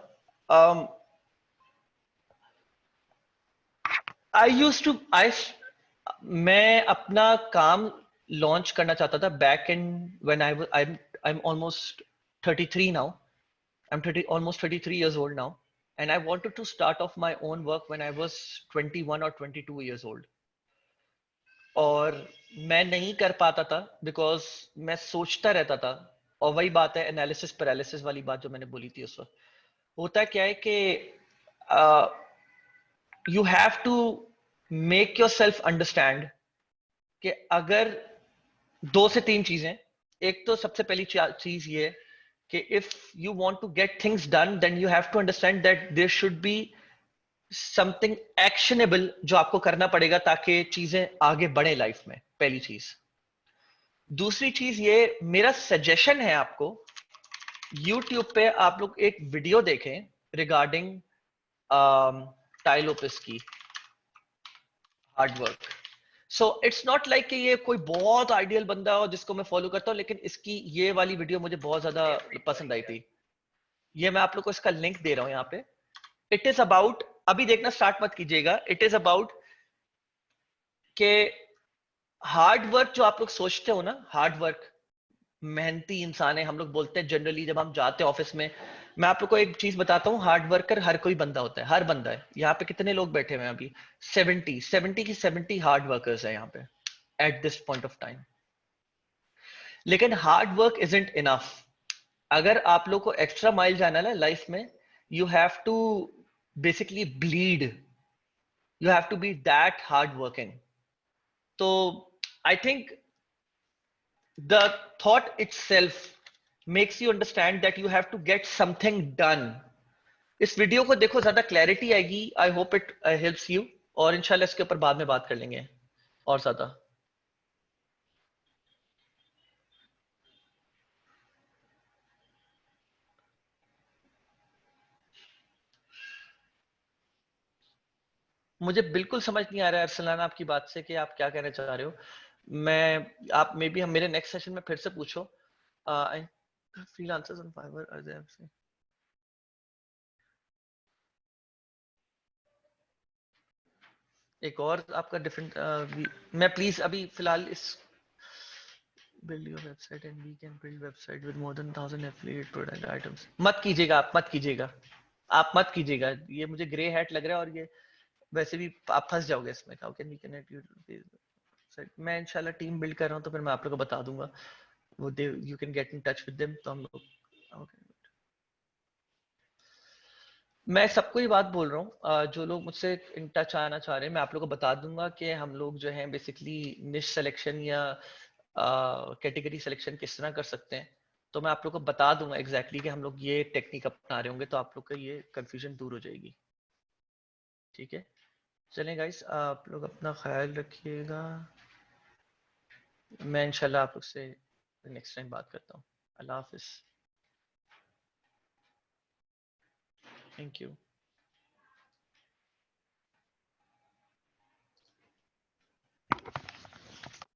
Speaker 1: आई यूज टू आई मैं अपना काम लॉन्च करना चाहता था back in when I am almost 33 now. I am 30, almost 33 years old now, and I wanted to start off my own work when I was 21 or 22 years old. और मैं नहीं कर पाता था बिकॉज मैं सोचता रहता था, और वही बात है एनालिसिस पैरालिसिस वाली बात जो मैंने बोली थी उस वक्त। होता क्या है कि you have to make yourself understand कि अगर 2 से 3 चीजें, एक तो सबसे पहली चीज ये है कि if you want to get things done then you have to understand that there should be something actionable जो आपको करना पड़ेगा ताकि चीजें आगे बढ़े लाइफ में, पहली चीज। दूसरी चीज ये, मेरा सजेशन है आपको, यूट्यूब पे आप लोग एक वीडियो देखें रिगार्डिंग टाइलोपिस की hard work. So it's not like कि ये कोई बहुत आइडियल बंदा हो जिसको मैं फॉलो करता हूँ, लेकिन इसकी ये वाली वीडियो मुझे बहुत ज्यादा पसंद आई थी। ये मैं आप लोग को इसका लिंक दे रहा हूँ यहाँ पे। इट इज अबाउट, अभी देखना स्टार्ट मत कीजिएगा, इट इज अबाउट के हार्ड वर्क जो आप लोग सोचते हो ना, हार्ड वर्क, मेहनती इंसान है हम लोग बोलते हैं जनरली जब हम जाते हैं ऑफिस में। मैं आप लोग को एक चीज बताता हूँ, हार्ड वर्कर हर कोई बंदा होता है, हर बंदा है। यहाँ पे कितने लोग बैठे हुए हैं अभी? 70 की 70 हार्ड वर्कर्स है यहाँ पे at this point of time. लेकिन हार्ड वर्क इजंट इनफ। अगर आप लोग को एक्स्ट्रा माइल जाना है लाइफ में, you have to basically bleed, you have to be that hard working. तो I think the thought itself makes you understand that you have to get something done. इस video को देखो, ज्यादा clarity आएगी. I hope it helps you. और इंशाल्लाह इसके ऊपर बाद में बात कर लेंगे और ज्यादा. मुझे बिल्कुल समझ नहीं आ रहा है अरसलान आपकी बात से कि आप क्या कहना चाह रहे हो. मैं आप मे बी हम मेरे नेक्स्ट सेशन में फिर से पूछो. Freelancers on Fiverr are there. एक और आपका डिफरेंट, मैं प्लीज अभी फिलहाल इस build your website and we can build website with more than 1,000 affiliate product items. मत कीजिएगा, आप मत कीजिएगा, आप मत कीजिएगा. ये मुझे ग्रे हैट लग रहा है और ये वैसे भी आप फंस जाओगे इसमें. How can we connect you. मैं इंशाल्लाह टीम बिल्ड कर रहा हूँ तो फिर मैं आप लोगों को बता दूंगा. वो they you can get in touch with them. तो हम लोग okay. मैं सबको ये बात बोल रहा हूँ, जो लोग मुझसे इन टच आना चाह रहे हैं, मैं आप लोगों को बता दूंगा कि हम लोग जो है बेसिकली निश सिलेक्शन या कैटेगरी सिलेक्शन किस तरह कर सकते हैं. तो मैं आप लोग को बता दूंगा एग्जैक्टली कि हम लोग ये टेक्निक अपना रहे होंगे, तो आप लोग का ये कंफ्यूजन दूर हो जाएगी. ठीक है, चलें गाइस, आप लोग अपना ख्याल रखिएगा. मैं इंशाल्लाह आप लोग से नेक्स्ट टाइम बात करता हूँ. अल्लाह हाफिज. Thank you.